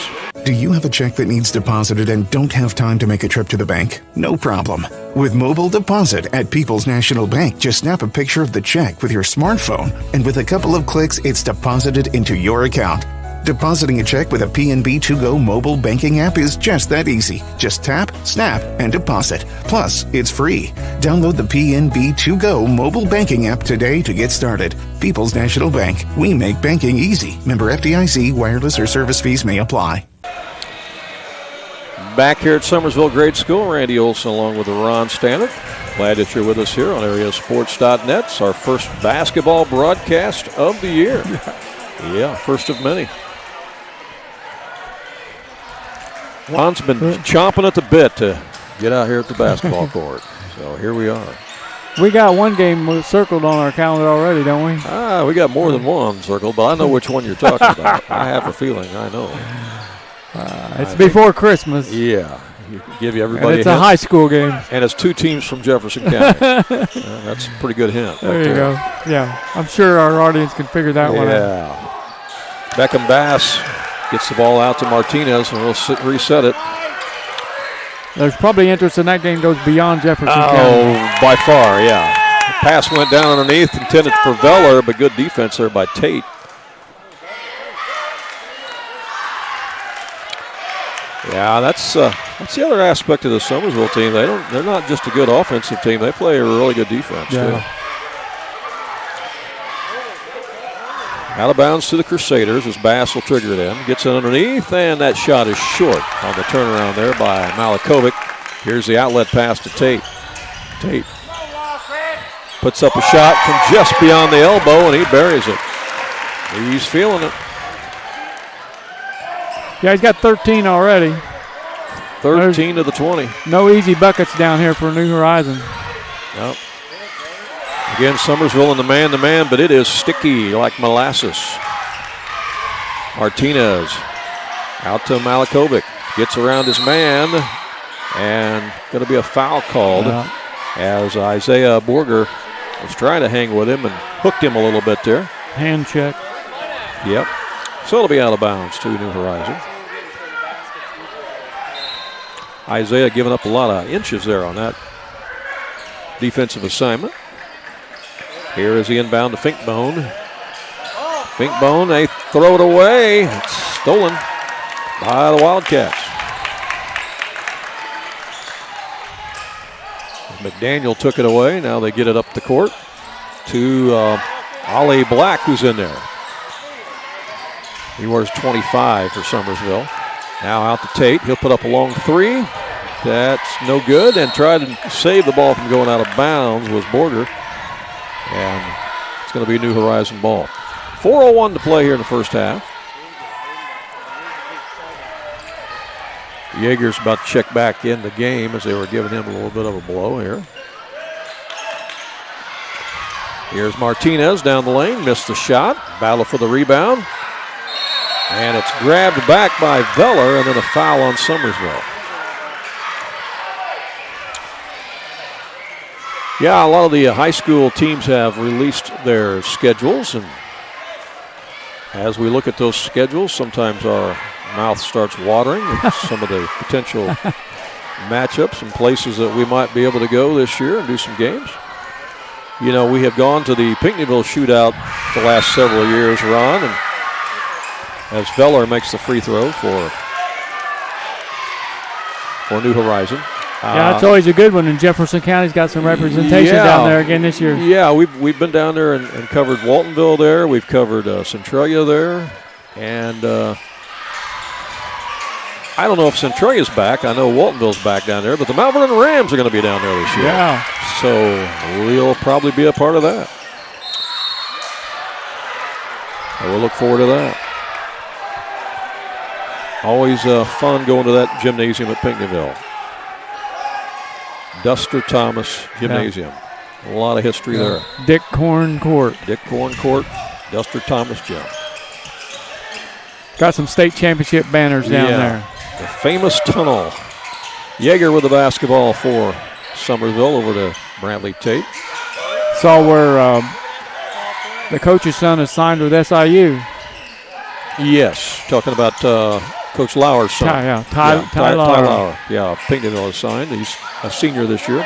Do you have a check that needs deposited and don't have time to make a trip to the bank? No problem. With Mobile Deposit at People's National Bank, just snap a picture of the check with your smartphone, and with a couple of clicks, it's deposited into your account. Depositing a check with a PNB 2Go mobile banking app is just that easy. Just tap, snap, and deposit. Plus, it's free. Download the PNB 2Go mobile banking app today to get started. People's National Bank. We make banking easy. Member FDIC. Wireless or service fees may apply. Back here at Summersville Grade School, Randy Olson along with Ron Stannard. Glad that you're with us here on AreaSports.net. It's our first basketball broadcast of the year. Yeah, first of many. Ron's been chomping at the bit to get out here at the basketball court. So here we are. We got one game circled on our calendar already, don't we? We got more than one circled, but I know which one you're talking about. I have a feeling I know. It's before Christmas. Yeah. Give you everybody and it's a high school game. And it's 2 teams from Jefferson County. That's a pretty good hint. There you go. Yeah. I'm sure our audience can figure that one out. Yeah. Beckham Bass gets the ball out to Martinez, and we'll reset it. There's probably interest in that game goes beyond Jefferson County. Oh, by far, yeah. The pass went down underneath, intended for Veller, but good defense there by Tate. Yeah, that's the other aspect of the Summersville team. They're not just a good offensive team. They play a really good defense too. Out of bounds to the Crusaders as Bass will trigger it in. Gets it underneath, and that shot is short on the turnaround there by Malikovic. Here's the outlet pass to Tate. Tate puts up a shot from just beyond the elbow, and he buries it. He's feeling it. Yeah, he's got 13 already. 13 to the 20. No easy buckets down here for New Horizon. Yep. Again, Summersville in the man-to-man, but it is sticky like molasses. Martinez out to Malikovic. Gets around his man, and going to be a foul called as Isaiah Borger was trying to hang with him and hooked him a little bit there. Hand check. Yep. So it'll be out of bounds to New Horizon. Isaiah giving up a lot of inches there on that defensive assignment. Here is the inbound to Finkbone. Finkbone, they throw it away. It's stolen by the Wildcats. McDaniel took it away. Now they get it up the court to Ollie Black, who's in there. He wears 25 for Summersville. Now out to Tate. He'll put up a long 3. That's no good, and tried to save the ball from going out of bounds was Borger. And it's going to be a New Horizon ball. 4:01 to play here in the first half. Yeager's about to check back in the game as they were giving him a little bit of a blow here. Here's Martinez down the lane, missed the shot. Battle for the rebound. And it's grabbed back by Veller, and then a foul on Summersville. Yeah, a lot of the high school teams have released their schedules, and as we look at those schedules, sometimes our mouth starts watering at some of the potential matchups and places that we might be able to go this year and do some games. You know, we have gone to the Pinckneyville shootout the last several years, Ron, and as Veller makes the free throw for New Horizon. Yeah, it's always a good one, and Jefferson County's got some representation down there again this year. Yeah, we've been down there and covered Waltonville there. We've covered Centralia there. And I don't know if Centralia's back. I know Waltonville's back down there, but the Mount Vernon Rams are going to be down there this year. Yeah. So we'll probably be a part of that. And we'll look forward to that. Always fun going to that gymnasium at Pinckneyville. Duster Thomas Gymnasium. A lot of history there. Dick Corn Court. Dick Corn Court, Duster Thomas Gym. Got some state championship banners down there. The famous tunnel. Yeager with the basketball for Summersville over to Brantley Tate. Saw where the coach's son is signed with SIU. Yes, talking about Coach Lauer's son. Ty Lauer. Yeah, Pinckneyville is signed. He's a senior this year.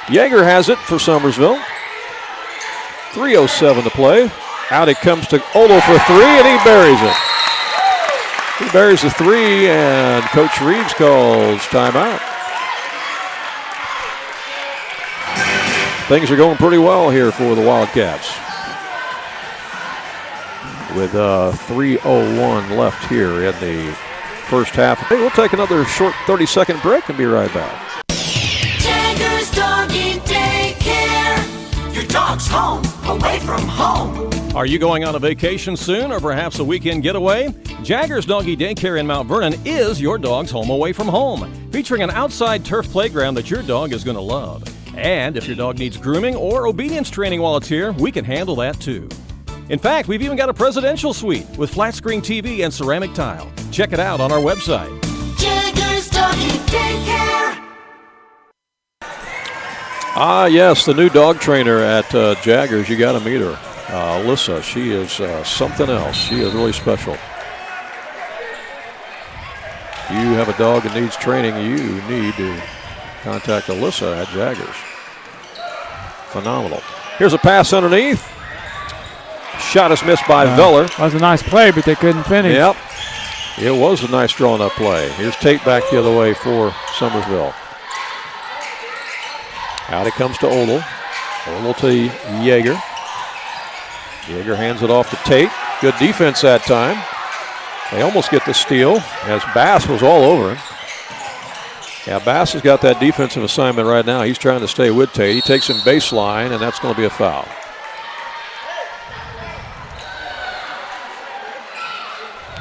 Yeager has it for Summersville. 3:07 to play. Out it comes to Olo for 3, and he buries it. He buries the 3, and Coach Reeves calls timeout. Things are going pretty well here for the Wildcats. With 3:01 left here in the first half. Hey, we'll take another short 30-second break and be right back. Jaggers Doggy Daycare. Your dog's home, away from home. Are you going on a vacation soon or perhaps a weekend getaway? Jaggers Doggy Daycare in Mount Vernon is your dog's home away from home, featuring an outside turf playground that your dog is going to love. And if your dog needs grooming or obedience training while it's here, we can handle that too. In fact, we've even got a presidential suite with flat screen TV and ceramic tile. Check it out on our website. Jaggers Doggy Daycare. Ah, yes, the new dog trainer at Jaggers. You got to meet her. Alyssa, she is something else. She is really special. If you have a dog that needs training, you need to contact Alyssa at Jaggers. Phenomenal. Here's a pass underneath. Shot is missed by Veller. That was a nice play, but they couldn't finish. Yep. It was a nice drawn-up play. Here's Tate back the other way for Summersville. Out it comes to Odell. Odell to Yeager. Yeager hands it off to Tate. Good defense that time. They almost get the steal as Bass was all over him. Yeah, Bass has got that defensive assignment right now. He's trying to stay with Tate. He takes him baseline, and that's going to be a foul.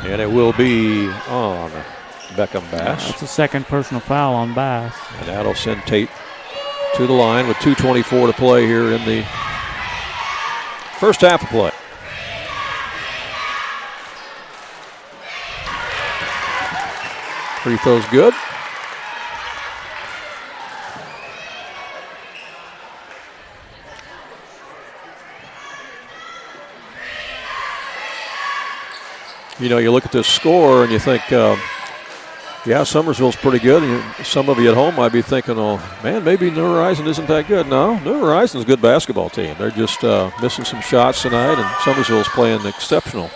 And it will be on Beckham Bass. That's the second personal foul on Bass. And that'll send Tate to the line with 2:24 to play here in the first half of play. Free throw's good. You know, you look at this score and you think, yeah, Summersville's pretty good. And some of you at home might be thinking, oh, man, maybe New Horizon isn't that good. No, New Horizon's a good basketball team. They're just missing some shots tonight, and Summersville's playing exceptional.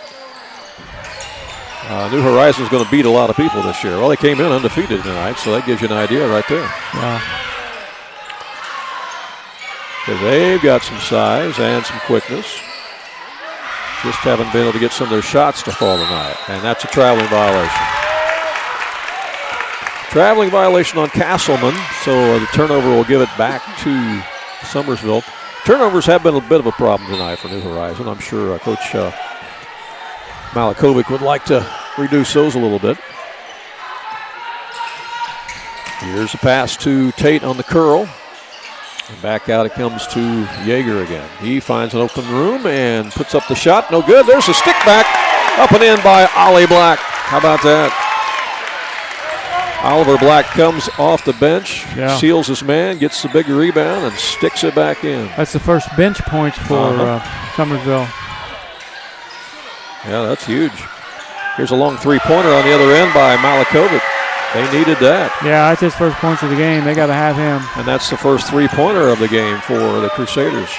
New Horizon's going to beat a lot of people this year. Well, they came in undefeated tonight, so that gives you an idea right there. Yeah. Because they've got some size and some quickness. Just haven't been able to get some of their shots to fall tonight, and that's a traveling violation. Traveling violation on Castleman, so the turnover will give it back to Summersville. Turnovers have been a bit of a problem tonight for New Horizon. I'm sure Coach Malakovic would like to reduce those a little bit. Here's a pass to Tate on the curl. And back out it comes to Yeager again. He finds an open room and puts up the shot. No good. There's a stick back. Up and in by Ollie Black. How about that? Oliver Black comes off the bench, seals his man, gets the big rebound, and sticks it back in. That's the first bench points for Summersville. Yeah, that's huge. Here's a long three-pointer on the other end by Malakovic. They needed that. Yeah, that's his first points of the game. They got to have him. And that's the first three-pointer of the game for the Crusaders.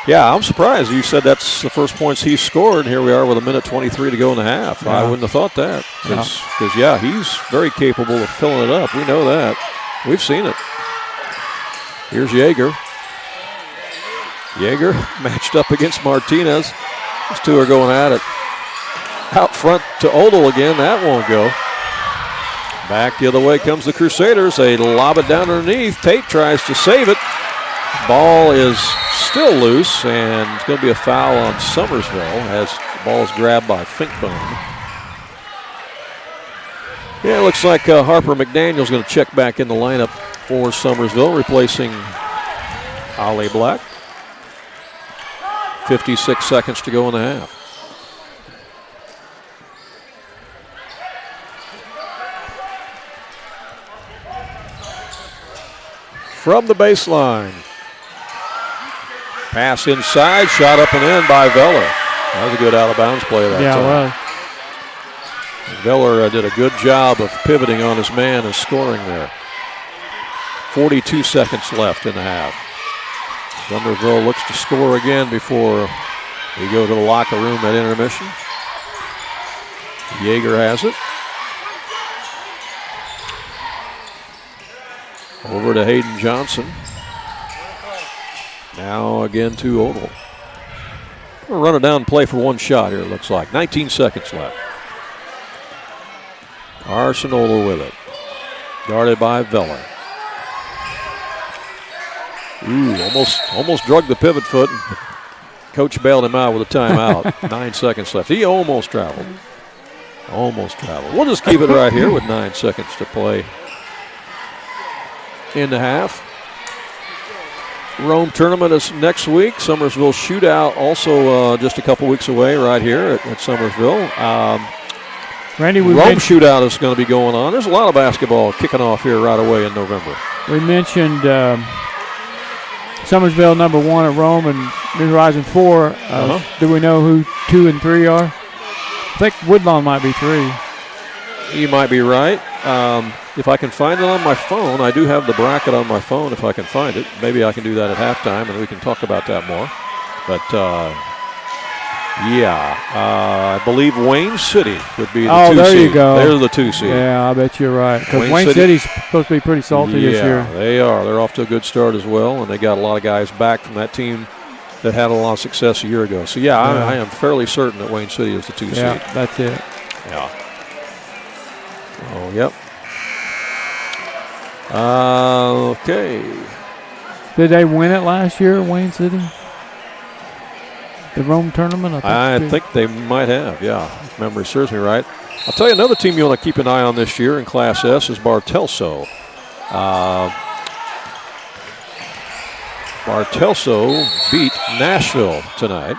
Yeah, I'm surprised. You said that's the first points he scored. Here we are with 1:23 to go in the half. Yeah. I wouldn't have thought that. Because, he's very capable of filling it up. We know that. We've seen it. Here's Yeager. Yeager matched up against Martinez. These two are going at it. Out front to Odell again. That won't go. Back the other way comes the Crusaders. They lob it down underneath. Tate tries to save it. Ball is still loose, and it's going to be a foul on Summersville as the ball is grabbed by Finkbone. Yeah, it looks like Harper McDaniel's going to check back in the lineup for Summersville, replacing Ollie Black. 56 seconds to go in the half. From the baseline. Pass inside, shot up and in by Veller. That was a good out-of-bounds play that time. Yeah, it was. Veller did a good job of pivoting on his man and scoring there. 42 seconds left in the half. Summersville looks to score again before we go to the locker room at intermission. Yeager has it. Over to Hayden Johnson. Now again to Odell. We'll run it down and play for one shot here, it looks like. 19 seconds left. Arsenault with it. Guarded by Veller. Ooh, almost drug the pivot foot. Coach bailed him out with a timeout. 9 seconds left. He almost traveled. We'll just keep it right here with 9 seconds to play in the half. Rome tournament is next week. Summersville shootout also just a couple weeks away right here at Summersville. Randy, Rome shootout is going to be going on. There's a lot of basketball kicking off here right away in November. We mentioned Summersville #1 at Rome and New Horizon 4. Do we know who 2 and 3 are? I think Woodlawn might be 3. You might be right. If I can find it on my phone, I do have the bracket on my phone if I can find it. Maybe I can do that at halftime and we can talk about that more. But, I believe Wayne City would be the 2 seed. Oh, there you go. They're the 2 seed. Yeah, I bet you're right. Because Wayne City's supposed to be pretty salty this year. Yeah, they are. They're off to a good start as well, and they got a lot of guys back from that team that had a lot of success a year ago. So, I am fairly certain that Wayne City is the 2 seed. Yeah, that's it. Yeah. Oh, yep. Okay. Did they win it last year, Wayne City? The Rome tournament? I think they might have, if memory serves me right. I'll tell you another team you want to keep an eye on this year in Class S is Bartelso. Bartelso beat Nashville tonight.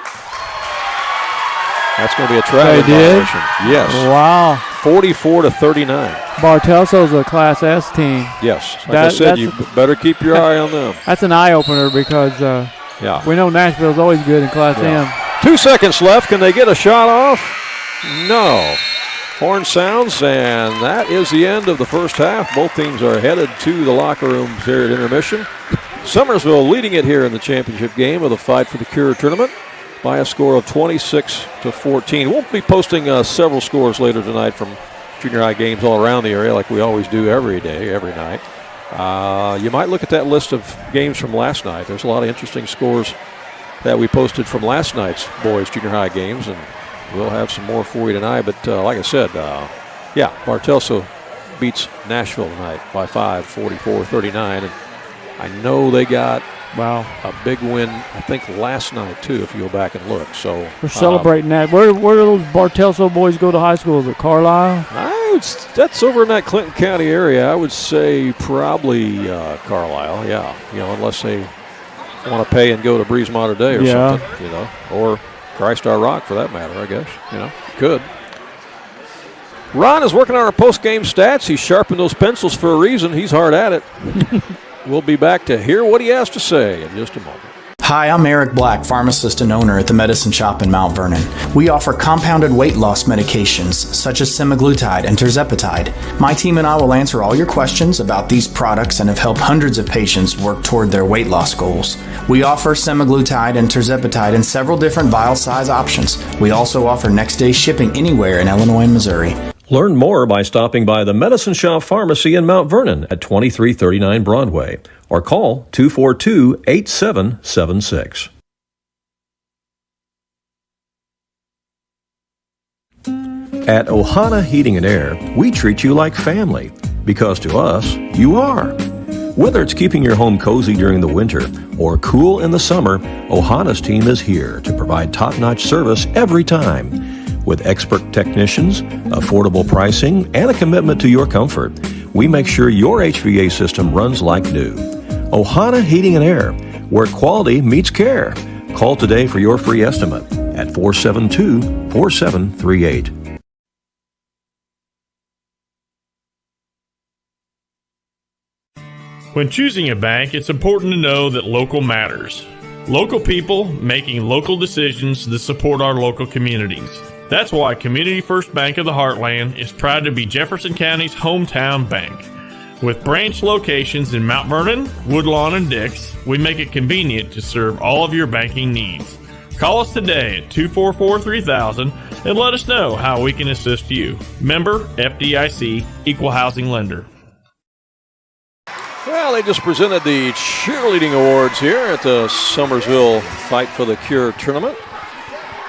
That's going to be a traveling violation. Yes. Wow. 44-39. Bartelso's a Class S team. Yes. Like I said, you better keep your eye on them. That's an eye-opener because we know Nashville's always good in Class M. 2 seconds left. Can they get a shot off? No. Horn sounds, and that is the end of the first half. Both teams are headed to the locker rooms here at intermission. Summersville leading it here in the championship game of the Fight for the Cure tournament by a score of 26-14. We'll be posting several scores later tonight from junior high games all around the area like we always do every day, every night. You might look at that list of games from last night. There's a lot of interesting scores that we posted from last night's boys junior high games, and we'll have some more for you tonight. But like I said, Bartelso beats Nashville tonight by 5, 44-39. And I know they got a big win, I think, last night, too, if you go back and look. So we're celebrating that. Where do those Bartelso boys go to high school? Is it Carlisle? That's over in that Clinton County area. I would say probably Carlisle, unless they want to pay and go to Breeze Mater Day or something, or Christ Our Rock for that matter, I guess. Could. Ron is working on our post-game stats. He's sharpened those pencils for a reason. He's hard at it. We'll be back to hear what he has to say in just a moment. Hi, I'm Eric Black, pharmacist and owner at the Medicine Shop in Mount Vernon. We offer compounded weight loss medications such as semaglutide and tirzepatide. My team and I will answer all your questions about these products and have helped hundreds of patients work toward their weight loss goals. We offer semaglutide and tirzepatide in several different vial size options. We also offer next day shipping anywhere in Illinois and Missouri. Learn more by stopping by the Medicine Shop Pharmacy in Mount Vernon at 2339 Broadway or call 242-8776. At Ohana Heating and Air, we treat you like family because to us, you are. Whether it's keeping your home cozy during the winter or cool in the summer, Ohana's team is here to provide top-notch service every time. With expert technicians, affordable pricing, and a commitment to your comfort, we make sure your HVA system runs like new. Ohana Heating and Air, where quality meets care. Call today for your free estimate at 472-4738. When choosing a bank, it's important to know that local matters. Local people making local decisions that support our local communities. That's why Community First Bank of the Heartland is proud to be Jefferson County's hometown bank. With branch locations in Mount Vernon, Woodlawn, and Dix, we make it convenient to serve all of your banking needs. Call us today at 244-3000 and let us know how we can assist you. Member FDIC, Equal Housing Lender. Well, they just presented the cheerleading awards here at the Summersville Fight for the Cure tournament.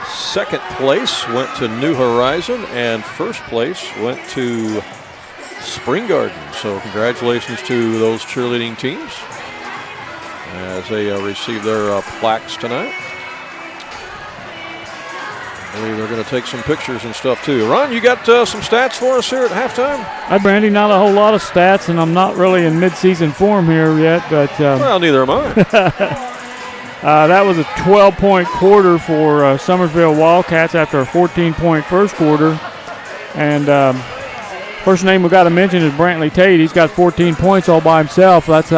Second place went to New Horizon, and first place went to Spring Garden. So congratulations to those cheerleading teams as they receive their plaques tonight. I believe they're going to take some pictures and stuff too. Ron, you got some stats for us here at halftime? Hi, Brandy. Not a whole lot of stats, and I'm not really in mid-season form here yet. But well, neither am I. That was a 12-point quarter for Summersville Wildcats after a 14-point first quarter. And first name we got to mention is Brantley Tate. He's got 14 points all by himself. That's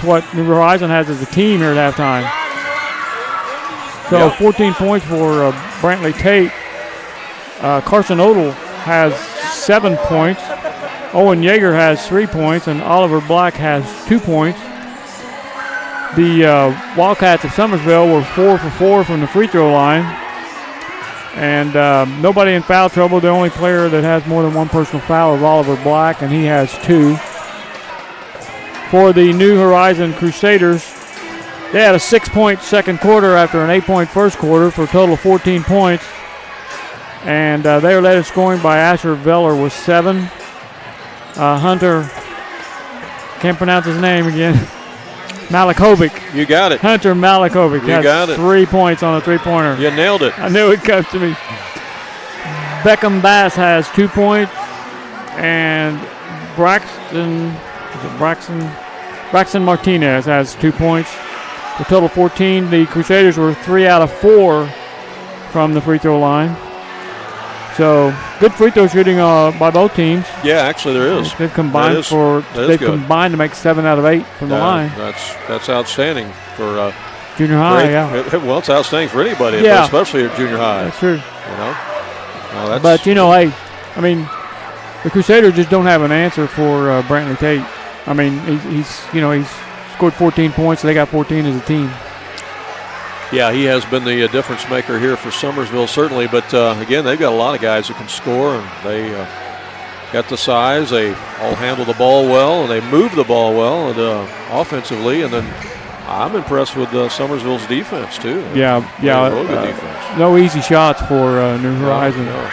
what New Horizon has as a team here at halftime. So 14 points for Brantley Tate. Carson Odell has 7 points. Owen Yeager has 3 points, and Oliver Black has 2 points. The Wildcats of Summersville were 4 for 4 from the free throw line. And nobody in foul trouble. The only player that has more than one personal foul is Oliver Black, and he has 2. For the New Horizon Crusaders, they had a 6-point second quarter after an 8-point first quarter for a total of 14 points. And they were led in scoring by Asher Veller with 7. Hunter, can't pronounce his name again. Malikovic. You got it. Hunter Malikovic has 3 points on a three-pointer. You nailed it. I knew it'd come to me. Beckham Bass has 2 points. And Braxton Martinez has 2 points. The total 14. The Crusaders were 3 out of 4 from the free throw line. So good free throw shooting by both teams. Yeah, actually there is. They've combined combined to make 7 out of 8 from the line. That's outstanding for junior high. Well, it's outstanding for anybody, but especially at junior high. That's true. But hey, I mean, the Crusaders just don't have an answer for Brantley Tate. I mean, he's scored 14 points. So they got 14 as a team. Yeah, he has been the difference maker here for Summersville, certainly. But, again, they've got a lot of guys who can score, and they got the size. They all handle the ball well, and they move the ball well and offensively. And then I'm impressed with Summersville's defense, too. Yeah. Really good defense. No easy shots for New Horizon. No.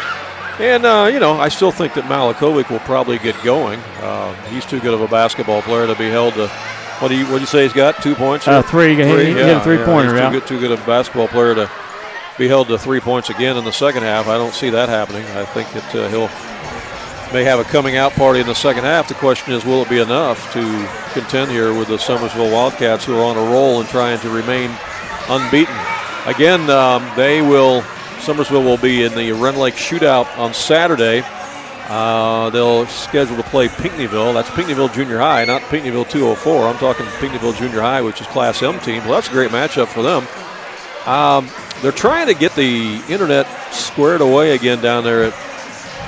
And, I still think that Malikovic will probably get going. He's too good of a basketball player to be held to – what do you say he's got? 2 points? 3. He hit a three-pointer, He's too good a basketball player to be held to 3 points again in the second half. I don't see that happening. I think that he'll may have a coming-out party in the second half. The question is, will it be enough to contend here with the Summersville Wildcats, who are on a roll and trying to remain unbeaten? Again, Summersville will be in the Rend Lake Shootout on Saturday. They'll schedule to play Pinckneyville. That's Pinckneyville Junior High, not Pinckneyville 204. I'm talking Pinckneyville Junior High, which is Class M team. Well, that's a great matchup for them. They're trying to get the internet squared away again down there at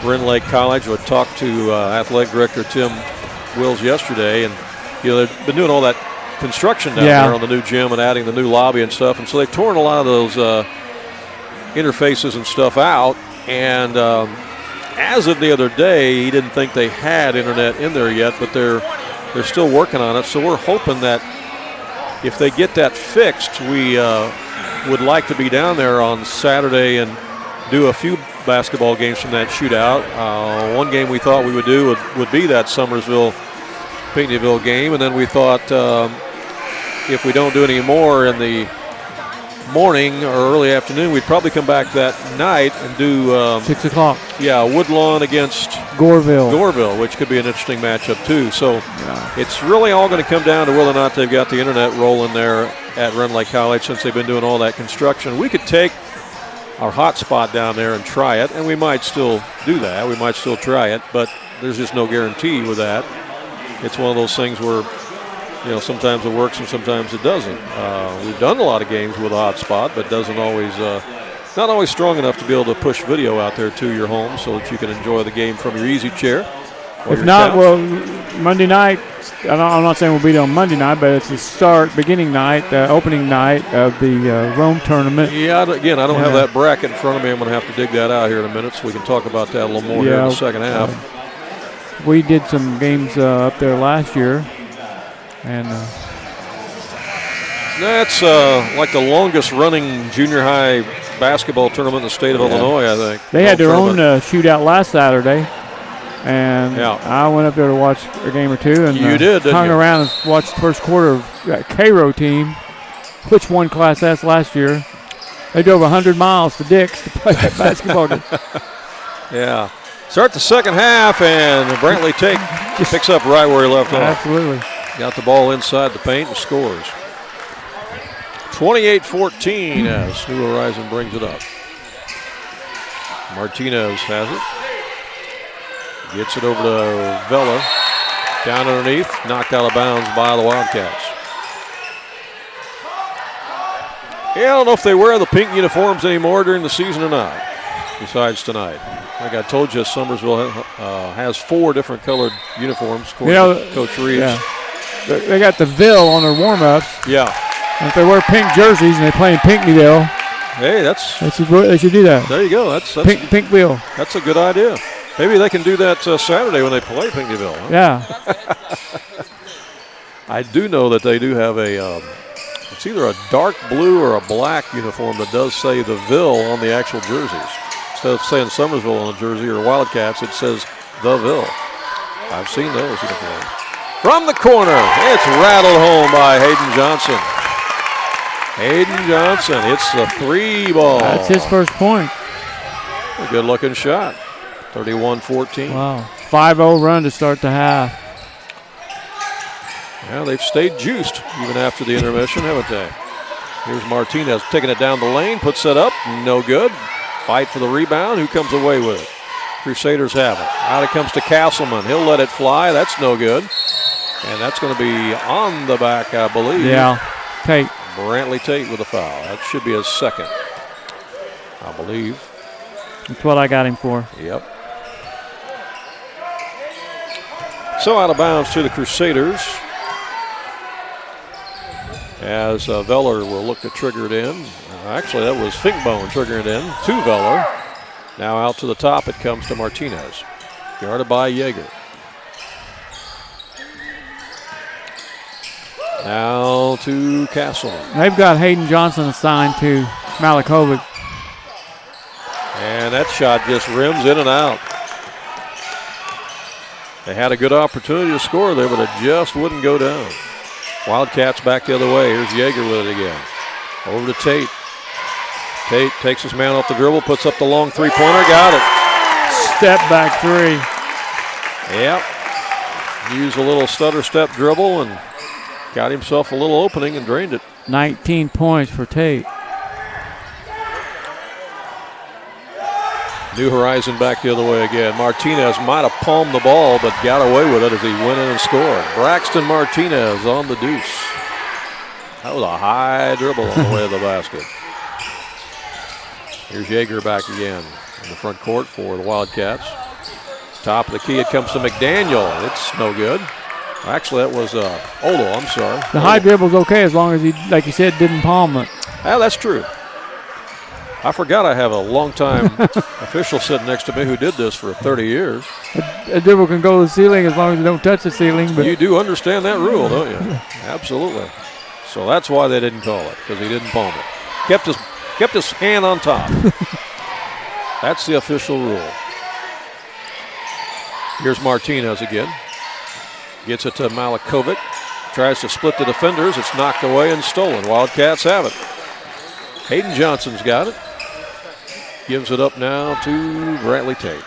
Rend Lake College. I talked to athletic director Tim Wills yesterday, and they've been doing all that construction down there on the new gym and adding the new lobby and stuff. And so they've torn a lot of those interfaces and stuff out. And as of the other day, he didn't think they had internet in there yet, but they're still working on it. So we're hoping that if they get that fixed, we would like to be down there on Saturday and do a few basketball games from that shootout. One game we thought we would do would be that Summersville-Pinckneyville game, and then we thought if we don't do any more in the morning or early afternoon, we'd probably come back that night and do 6 o'clock. Yeah, Woodlawn against Goreville, which could be an interesting matchup too. So it's really all going to come down to whether or not they've got the internet rolling there at Rend Lake College, since they've been doing all that construction. We could take our hotspot down there and try it, and we might still do that. We might still try it, but there's just no guarantee with that. It's one of those things where sometimes it works and sometimes it doesn't. We've done a lot of games with a hotspot, but doesn't always, not always strong enough to be able to push video out there to your home so that you can enjoy the game from your easy chair. If not, well, Monday night, I'm not saying we'll be there on Monday night, but it's the beginning night, opening night of the Rome tournament. Yeah, again, I don't have that bracket in front of me. I'm going to have to dig that out here in a minute so we can talk about that a little more here in the second half. We did some games up there last year. And that's like the longest running junior high basketball tournament in the state of Illinois, I think. They had their own shootout last Saturday. And I went up there to watch a game or two. And you did, didn't hung you? around and watched the first quarter of that Cairo team, which won Class S last year. They drove 100 miles to Dix to play that basketball game. Yeah. Start the second half, and Brantley Tate picks up right where he left off. Absolutely. Got the ball inside the paint and scores. 28-14 as New Horizon brings it up. Martinez has it. Gets it over to Vela. Down underneath, knocked out of bounds by the Wildcats. Yeah, I don't know if they wear the pink uniforms anymore during the season or not, besides tonight. Like I told you, Summersville has 4 different colored uniforms, Coach Reeves. Yeah. They got the Ville on their warm-ups. Yeah. And if they wear pink jerseys and they play in Pinckneyville, hey, they should do that. There you go. That's Pinkville. That's a good idea. Maybe they can do that Saturday when they play Pinckneyville. Huh? Yeah. I do know that they do have it's either a dark blue or a black uniform that does say the Ville on the actual jerseys. Instead of saying Summersville on the jersey or Wildcats, it says the Ville. I've seen those uniforms. From the corner, it's rattled home by Hayden Johnson. Hayden Johnson hits the 3 ball. That's his first point. A good-looking shot. 31-14. Wow. 5-0 run to start the half. Yeah, they've stayed juiced even after the intermission, haven't they? Here's Martinez taking it down the lane, puts it up, no good. Fight for the rebound. Who comes away with it? Crusaders have it. Out it comes to Castleman. He'll let it fly. That's no good. And that's going to be on the back, I believe. Yeah, Tate. Brantley Tate with a foul. That should be his second, I believe. That's what I got him for. Yep. So out of bounds to the Crusaders. As Veller will look to trigger it in. Actually, that was Finkbone triggering it in to Veller. Now out to the top, it comes to Martinez. Guarded by Yeager. Now to Castleman. They've got Hayden Johnson assigned to Malikovic. And that shot just rims in and out. They had a good opportunity to score there, but it just wouldn't go down. Wildcats back the other way. Here's Yeager with it again. Over to Tate. Tate takes his man off the dribble, puts up the long three-pointer, got it. Step back 3. Yep. Used a little stutter step dribble and got himself a little opening and drained it. 19 points for Tate. New Horizon back the other way again. Martinez might have palmed the ball, but got away with it as he went in and scored. Braxton Martinez on the deuce. That was a high dribble on the way to the basket. Here's Yeager back again in the front court for the Wildcats. Top of the key, it comes to McDaniel. It's no good. Actually, that was Olo, I'm sorry. The high dribble's okay as long as he, like you said, didn't palm it. Yeah, that's true. I forgot I have a longtime official sitting next to me who did this for 30 years. A dribble can go to the ceiling as long as you don't touch the ceiling. But you do understand that rule, don't you? Absolutely. So that's why they didn't call it, because he didn't palm it. Kept his hand on top. That's the official rule. Here's Martinez again. Gets it to Malikovic. Tries to split the defenders. It's knocked away and stolen. Wildcats have it. Hayden Johnson's got it. Gives it up now to Brantley Tate.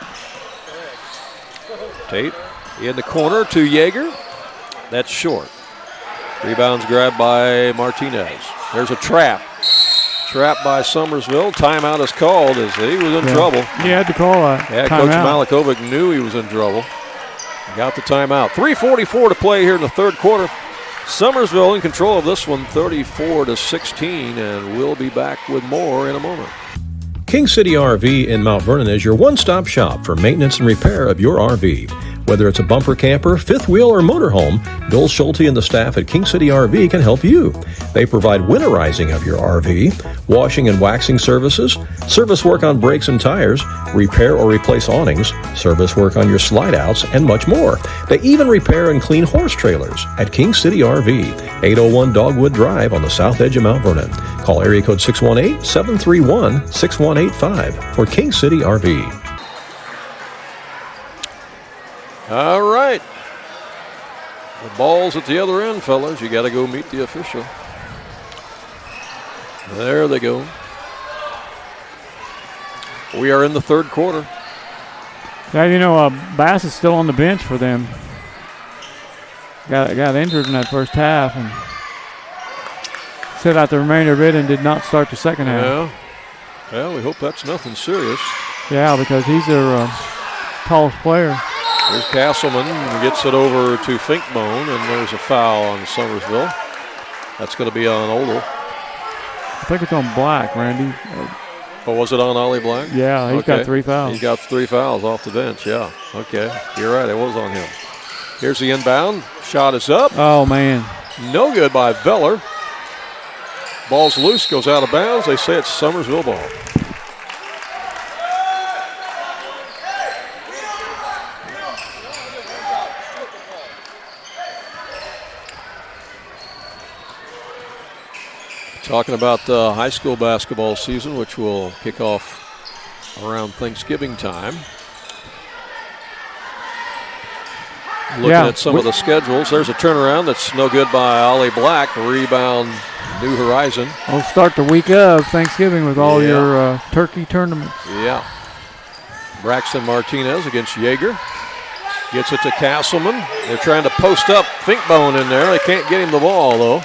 Tate in the corner to Yeager. That's short. Rebounds grabbed by Martinez. There's a trap. Trap by Summersville. Timeout is called as he was in trouble. He had to call a Coach timeout. Malikovic knew he was in trouble. Got the timeout. 3:44 to play here in the third quarter. Summersville in control of this one, 34-16, and we'll be back with more in a moment. King City RV in Mount Vernon is your one-stop shop for maintenance and repair of your RV. Whether it's a bumper camper, fifth wheel, or motorhome, Bill Schulte and the staff at King City RV can help you. They provide winterizing of your RV, washing and waxing services, service work on brakes and tires, repair or replace awnings, service work on your slide-outs, and much more. They even repair and clean horse trailers at King City RV, 801 Dogwood Drive on the south edge of Mount Vernon. Call area code 618-731-6185 for King City RV. All right. The ball's at the other end, fellas. You got to go meet the official. There they go. We are in the third quarter. Yeah, you know, Bass is still on the bench for them. Got injured in that first half and sit out the remainder of it and did not start the second half. Yeah. Well, we hope that's nothing serious. Yeah, because he's their tallest player. Here's Castleman, gets it over to Finkbone, and there's a foul on Summersville. That's going to be on Odell. I think it's on Black, Randy. Oh, was it on Ollie Black? Yeah, he's got 3 fouls. He's got 3 fouls off the bench, yeah. Okay, you're right, it was on him. Here's the inbound. Shot is up. Oh, man. No good by Veller. Ball's loose, goes out of bounds. They say it's Summersville ball. Talking about the high school basketball season, which will kick off around Thanksgiving time. Looking at some of the schedules, there's a turnaround that's no good by Ollie Black. Rebound, New Horizon. We'll start the week of Thanksgiving with all your turkey tournaments. Yeah. Braxton Martinez against Yeager. Gets it to Castleman. They're trying to post up Finkbone in there. They can't get him the ball, though.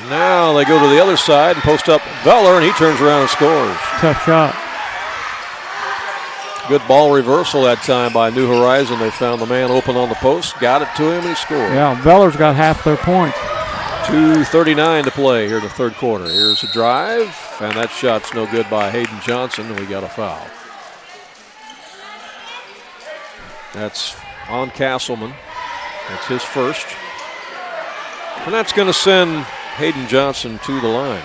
Now they go to the other side and post up Veller, and he turns around and scores. Tough shot. Good ball reversal that time by New Horizon. They found the man open on the post, got it to him, and he scored. Yeah, Veller's got half their points. 2:39 to play here in the third quarter. Here's a drive, and that shot's no good by Hayden Johnson, and we got a foul. That's on Castleman. That's his first. And that's going to send Hayden Johnson to the line.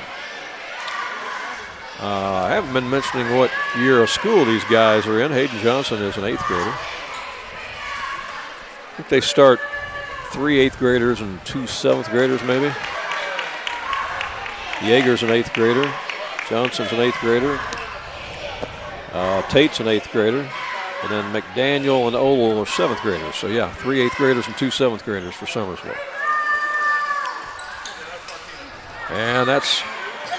I haven't been mentioning what year of school these guys are in. Hayden Johnson is an 8th grader. I think they start 3 8th graders and 2 7th graders maybe. Yeager's an 8th grader. Johnson's an 8th grader. Tate's an 8th grader. And then McDaniel and Ogle are 7th graders. So yeah, 3 8th graders and 2 7th graders for Summersville. And that's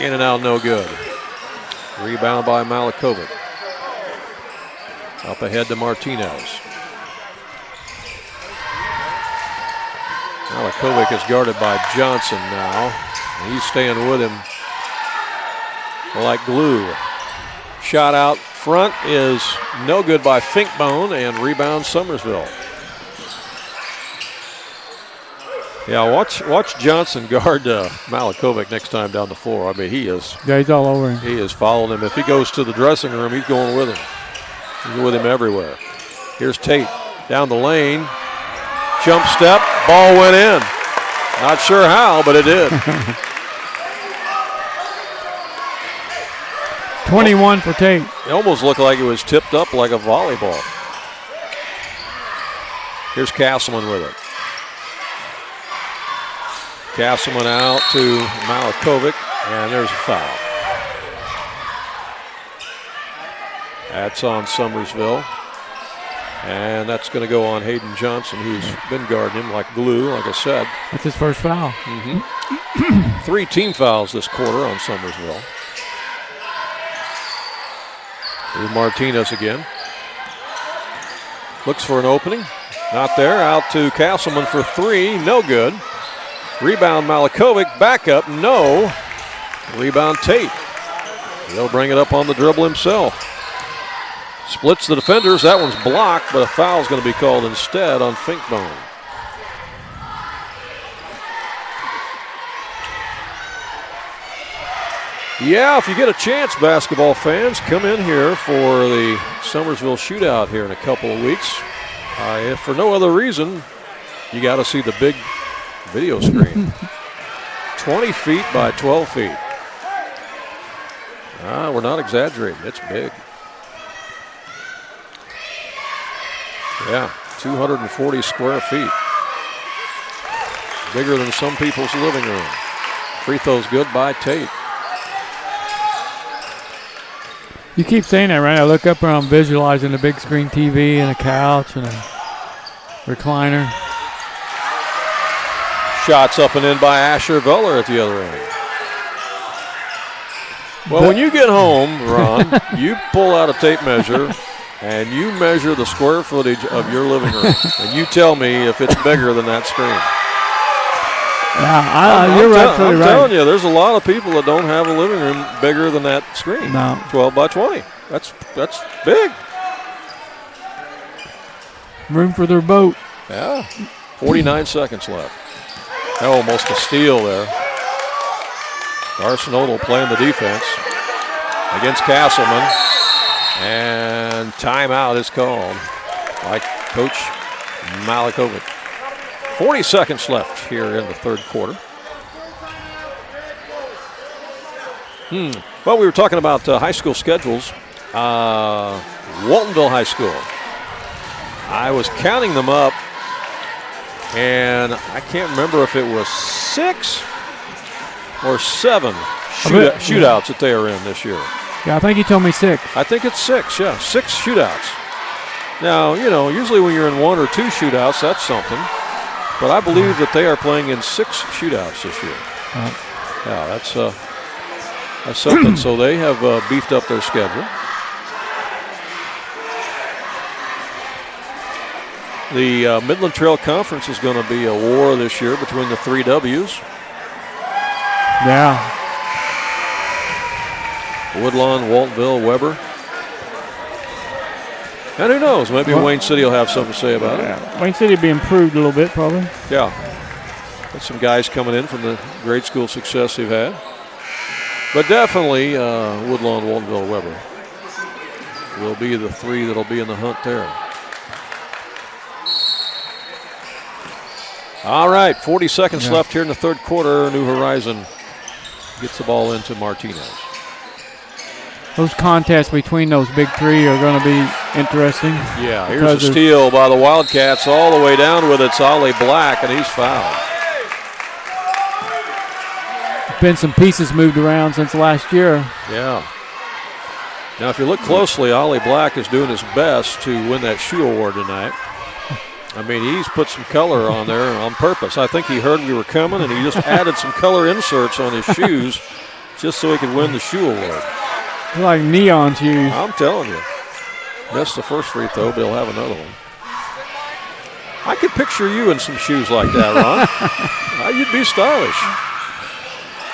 in and out, no good. Rebound by Malakovic. Up ahead to Martinez. Malakovic is guarded by Johnson now. He's staying with him like glue. Shot out front is no good by Finkbone, and rebound Summersville. Yeah, watch Johnson guard Malakovic next time down the floor. I mean, he is. Yeah, he's all over him. He is following him. If he goes to the dressing room, he's going with him. He's with him everywhere. Here's Tate down the lane. Jump step, ball went in. Not sure how, but it did. 21 for Tate. It almost looked like it was tipped up like a volleyball. Here's Castleman with it. Castleman out to Malakovic, and there's a foul. That's on Summersville. And that's going to go on Hayden Johnson, who's been guarding him like glue, like I said. That's his first foul. 3 team fouls this quarter on Summersville. Here's Martinez again. Looks for an opening. Not there. Out to Castleman for 3. No good. Rebound Malakovic. Back up. No. Rebound Tate. He'll bring it up on the dribble himself. Splits the defenders. That one's blocked, but a foul's going to be called instead on Finkbone. Yeah, if you get a chance, basketball fans, come in here for the Summersville shootout here in a couple of weeks. If for no other reason, you got to see the big video screen. 20 feet by 12 feet. We're not exaggerating. It's big. Yeah, 240 square feet. Bigger than some people's living room. Free throw's good by Tate. You keep saying that, right? I look up and I'm visualizing a big screen TV and a couch and a recliner. Shots up and in by Asher Veller at the other end. Well, when you get home, Ron, you pull out a tape measure and you measure the square footage of your living room. And you tell me if it's bigger than that screen. Yeah, you're absolutely right. I'm telling you, there's a lot of people that don't have a living room bigger than that screen. No. 12 by 20. That's big. Room for their boat. Yeah. 49 seconds left. Almost a steal there. Arsenal playing the defense against Castleman. And timeout is called by Coach Malikovic. 40 seconds left here in the third quarter. Well, we were talking about high school schedules. Waltonville High School. I was counting them up, and I can't remember if it was 6 or 7 shootouts that they are in this year. Yeah, I think you told me 6. I think it's 6, yeah. 6 shootouts. Now, usually when you're in 1 or 2 shootouts, that's something. But I believe that they are playing in 6 shootouts this year. Yeah, that's something. So they have beefed up their schedule. The Midland Trail Conference is going to be a war this year between the 3 W's. Yeah. Woodlawn, Waltonville, Weber. And who knows, maybe Wayne City will have something to say about it. Wayne City will be improved a little bit, probably. Yeah. Got some guys coming in from the grade school success they've had. But definitely Woodlawn, Waltonville, Weber will be the 3 that'll be in the hunt there. All right, 40 seconds left here in the third quarter. New Horizon gets the ball into Martinez. Those contests between those big 3 are going to be interesting. Yeah, here's a steal by the Wildcats all the way down with it's Ollie Black, and he's fouled. Been some pieces moved around since last year. Yeah. Now, if you look closely, Ollie Black is doing his best to win that shoe award tonight. I mean, he's put some color on there on purpose. I think he heard we were coming, and he just added some color inserts on his shoes just so he could win the shoe award. They're like neon shoes. I'm telling you. Missed the first free throw, but he'll have another one. I could picture you in some shoes like that, Ron. You'd be stylish.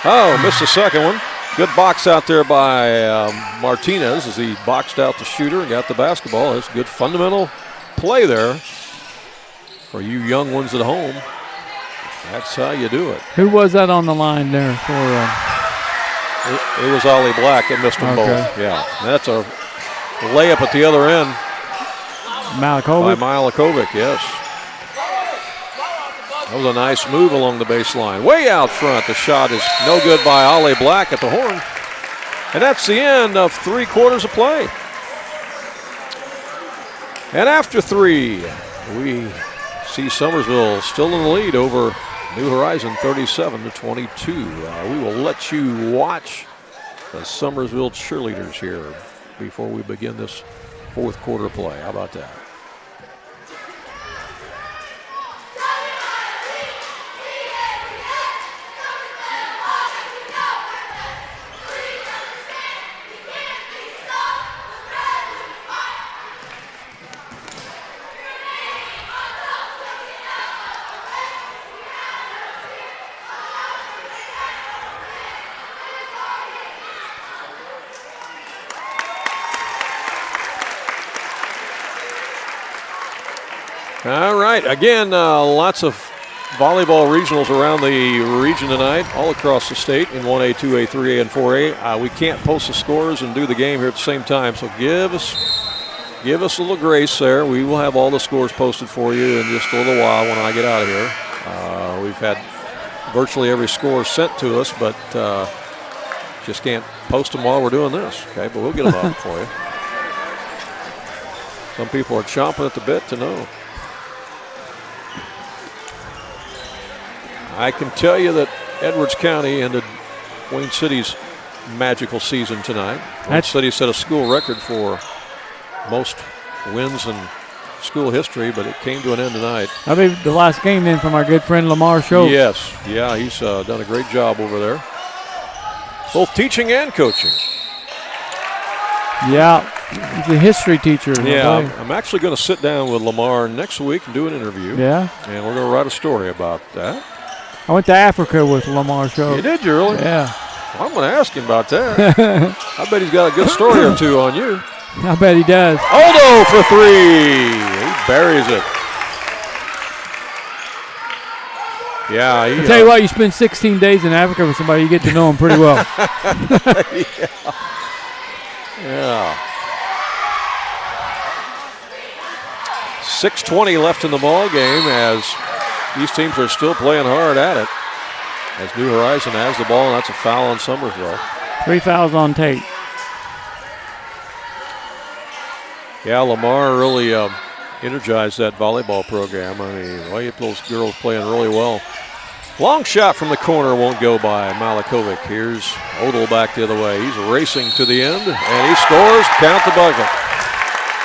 Oh, missed the second one. Good box out there by Martinez as he boxed out the shooter and got the basketball. That's good fundamental play there for you young ones at home. That's how you do it. Who was that on the line there for? It was Ollie Black that missed them both. Yeah, that's a layup at the other end. Malikovic. By Malikovic, yes. That was a nice move along the baseline. Way out front, the shot is no good by Ollie Black at the horn. And that's the end of 3 quarters of play. And after 3, we see Summersville still in the lead over New Horizon 37-22. We will let you watch the Summersville cheerleaders here before we begin this 4th quarter play. How about that? All right, again, lots of volleyball regionals around the region tonight, all across the state in 1A, 2A, 3A, and 4A. We can't post the scores and do the game here at the same time, so give us a little grace there. We will have all the scores posted for you in just a little while when I get out of here. We've had virtually every score sent to us, but just can't post them while we're doing this, okay? But we'll get them up for you. Some people are chomping at the bit to know. I can tell you that Edwards County ended Wayne City's magical season tonight. That city set a school record for most wins in school history, but it came to an end tonight. I believe the last game then from our good friend Lamar Schultz. Yes, yeah, he's done a great job over there, both teaching and coaching. Yeah, he's a history teacher. Yeah, I'm actually going to sit down with Lamar next week and do an interview. Yeah. And we're going to write a story about that. I went to Africa with Lamar Schultz. You did, you really? Yeah. Well, I'm going to ask him about that. I bet he's got a good story or two on you. I bet he does. Aldo for 3. He buries it. Yeah. I'll tell you what, you spend 16 days in Africa with somebody, you get to know him pretty well. Yeah. 6:20 left in the ball game as these teams are still playing hard at it. As New Horizon has the ball, and that's a foul on Summersville. 3 fouls on Tate. Yeah, Lamar really energized that volleyball program. I mean, well, those girls playing really well. Long shot from the corner won't go by Malikovic. Here's Odell back the other way. He's racing to the end, and he scores. Count the bucket.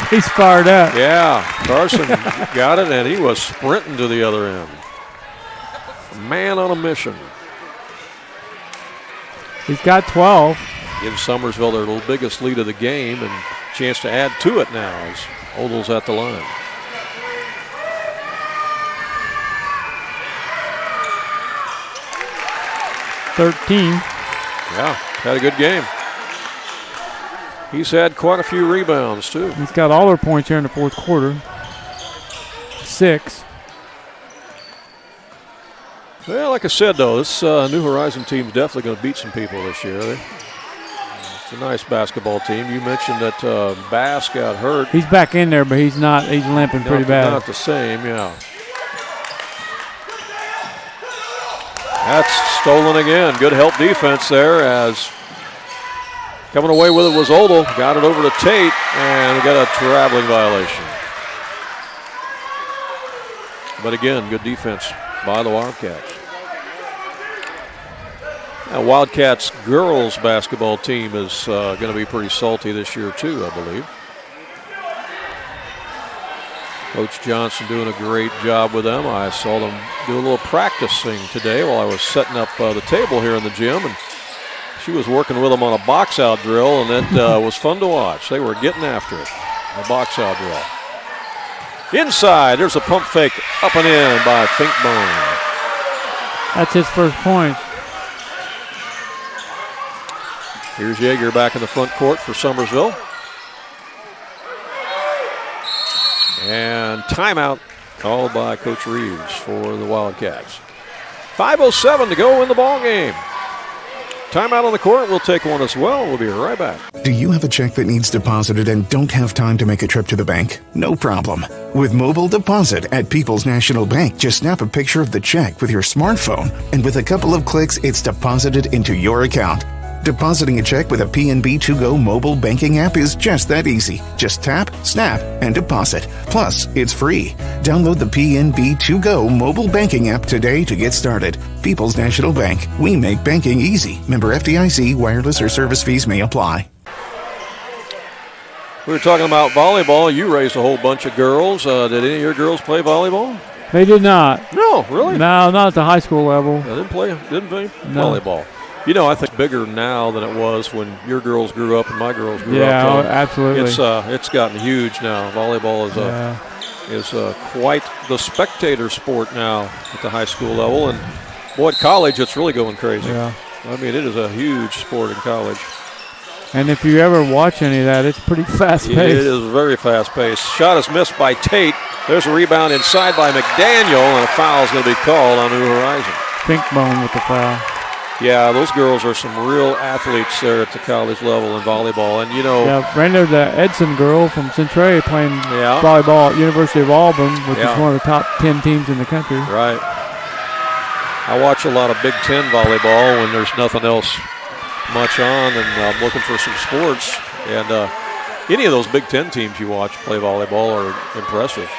He's fired up. Yeah, Carson got it, and he was sprinting to the other end. Man on a mission. He's got 12. Gives Summersville their biggest lead of the game and a chance to add to it now as Odell's at the line. Yeah, had a good game. He's had quite a few rebounds, too. He's got all their points here in the fourth quarter. 6. Well, like I said, though, this New Horizon team's definitely going to beat some people this year. It's a nice basketball team. You mentioned that Bass got hurt. He's back in there, but he's not. He's limping pretty bad. Not the same, yeah. That's stolen again. Good help defense there as coming away with it was Odell. Got it over to Tate, and we got a traveling violation. But again, good defense by the Wildcats. Now, Wildcats girls basketball team is going to be pretty salty this year too, I believe. Coach Johnson doing a great job with them. I saw them do a little practicing today while I was setting up the table here in the gym, and she was working with them on a box-out drill, and it was fun to watch. They were getting after it, the box-out drill. Inside, there's a pump fake up and in by Finkbone. That's his first point. Here's Yeager back in the front court for Summersville. And timeout called by Coach Reeves for the Wildcats. 5:07 to go in the ball game. Timeout on the court. We'll take one as well. We'll be right back. Do you have a check that needs deposited and don't have time to make a trip to the bank? No problem. With Mobile Deposit at People's National Bank, just snap a picture of the check with your smartphone, and with a couple of clicks, it's deposited into your account. Depositing a check with a PNB 2Go mobile banking app is just that easy. Just tap, snap, and deposit. Plus, it's free. Download the PNB 2Go mobile banking app today to get started. People's National Bank. We make banking easy. Member FDIC. Wireless or service fees may apply. We were talking about volleyball. You raised a whole bunch of girls. Did any of your girls play volleyball? They did not. No, really? No, not at the high school level. They didn't play No. volleyball. You know, I think bigger now than it was when your girls grew up and my girls grew up. Yeah, absolutely. It's gotten huge now. Volleyball is quite the spectator sport now at the high school level, and boy, at college it's really going crazy. Yeah. I mean, it is a huge sport in college. And if you ever watch any of that, it's pretty fast-paced. It is very fast-paced. Shot is missed by Tate. There's a rebound inside by McDaniel, and a foul is going to be called on New Horizon. Finkbone with the foul. Yeah, those girls are some real athletes there at the college level in volleyball. And, you know. Yeah, ran there the Edson girl from Centralia playing volleyball at University of Auburn, which is one of the top 10 teams in the country. Right. I watch a lot of Big Ten volleyball when there's nothing else much on, and I'm looking for some sports. And any of those Big Ten teams you watch play volleyball are impressive.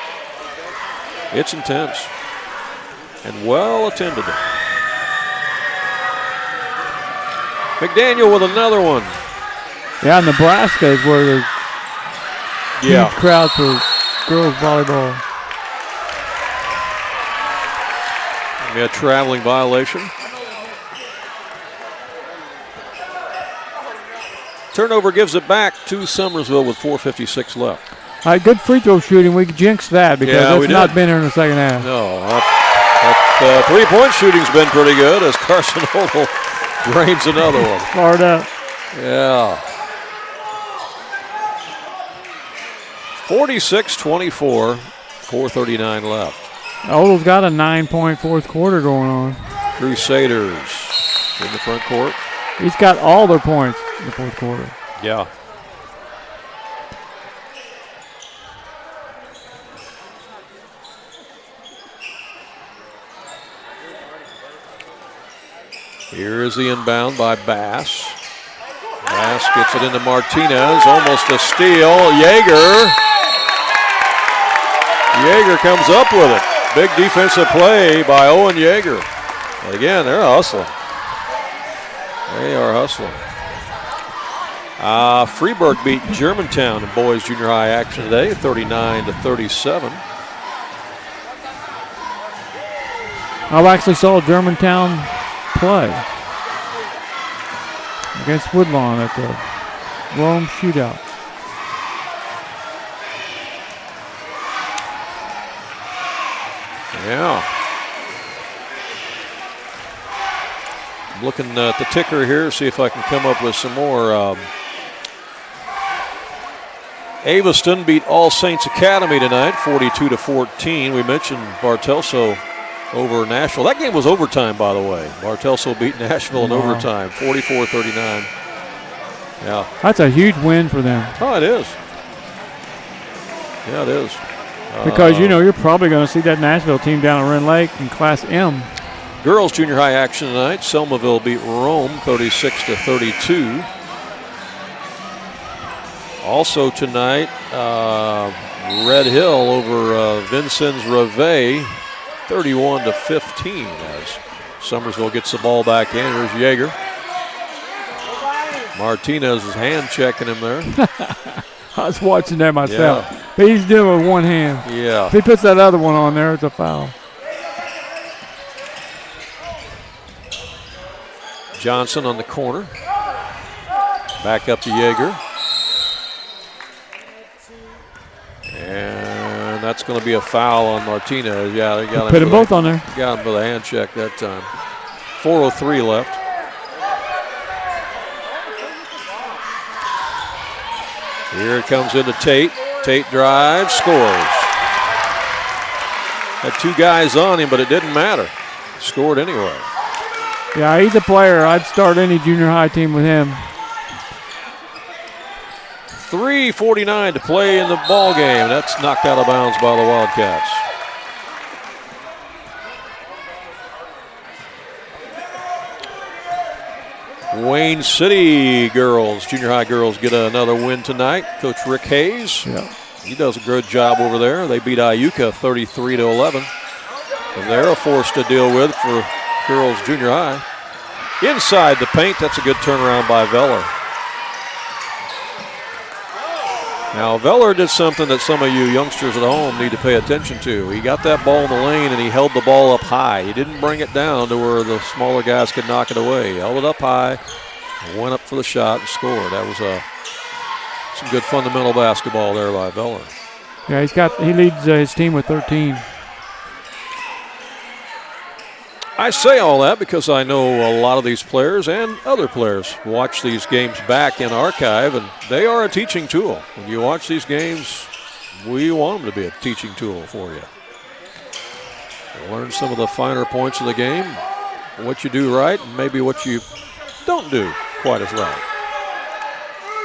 It's intense and well attended. McDaniel with another one. Yeah, Nebraska is where there's huge crowd for girls volleyball. A traveling violation. Turnover gives it back to Summersville with 4:56 left. All right, good free throw shooting. We jinxed that because it's not been here in the second half. No, that three-point shooting's been pretty good as Carson Oval drains another one. Fired up. Yeah. 46-24, 4:39 left. Odo's got a 9-point fourth quarter going on. Crusaders in the front court. He's got all their points in the fourth quarter. Yeah. Here is the inbound by Bass. Bass gets it into Martinez, almost a steal. Yeager comes up with it. Big defensive play by Owen Yeager. Again, they're hustling. They are hustling. Freeburg beat Germantown in boys junior high action today, 39-37. I actually saw Germantown play against Woodlawn at the Rome Shootout. Yeah. I'm looking at the ticker here, see if I can come up with some more. Aveston beat All Saints Academy tonight, 42-14. We mentioned Bartelso over Nashville. That game was overtime, by the way. Bartelso beat Nashville in overtime, 44-39. Yeah. That's a huge win for them. Oh, it is. Yeah, it is. Because, you're probably going to see that Nashville team down at Rend Lake in Class M. Girls junior high action tonight. Selmaville beat Rome 36-32. Also tonight, Red Hill over Vincennes Reveille 31-15 as Summersville gets the ball back in. Here's Yeager. Martinez is hand checking him there. I was watching that myself. Yeah. But he's doing it with one hand. Yeah. If he puts that other one on there, it's a foul. Johnson on the corner. Back up to Yeager. And that's going to be a foul on Martinez. Yeah, they got him. Put them both on there. Got him for the hand check that time. 4:03 left. Here it comes into Tate. Tate drives, scores. Had two guys on him, but it didn't matter. Scored anyway. Yeah, he's a player. I'd start any junior high team with him. 3:49 to play in the ball game. That's knocked out of bounds by the Wildcats. Wayne City girls, junior high girls, get another win tonight. Coach Rick Hayes, he does a good job over there. They beat Iuka 33-11. And they're a force to deal with for girls junior high. Inside the paint, that's a good turnaround by Veller. Now, Veller did something that some of you youngsters at home need to pay attention to. He got that ball in the lane and he held the ball up high. He didn't bring it down to where the smaller guys could knock it away. He held it up high, went up for the shot and scored. That was some good fundamental basketball there by Veller. Yeah, he leads his team with 13. I say all that because I know a lot of these players and other players watch these games back in archive, and they are a teaching tool. When you watch these games, we want them to be a teaching tool for you. Learn some of the finer points of the game, what you do right, and maybe what you don't do quite as right.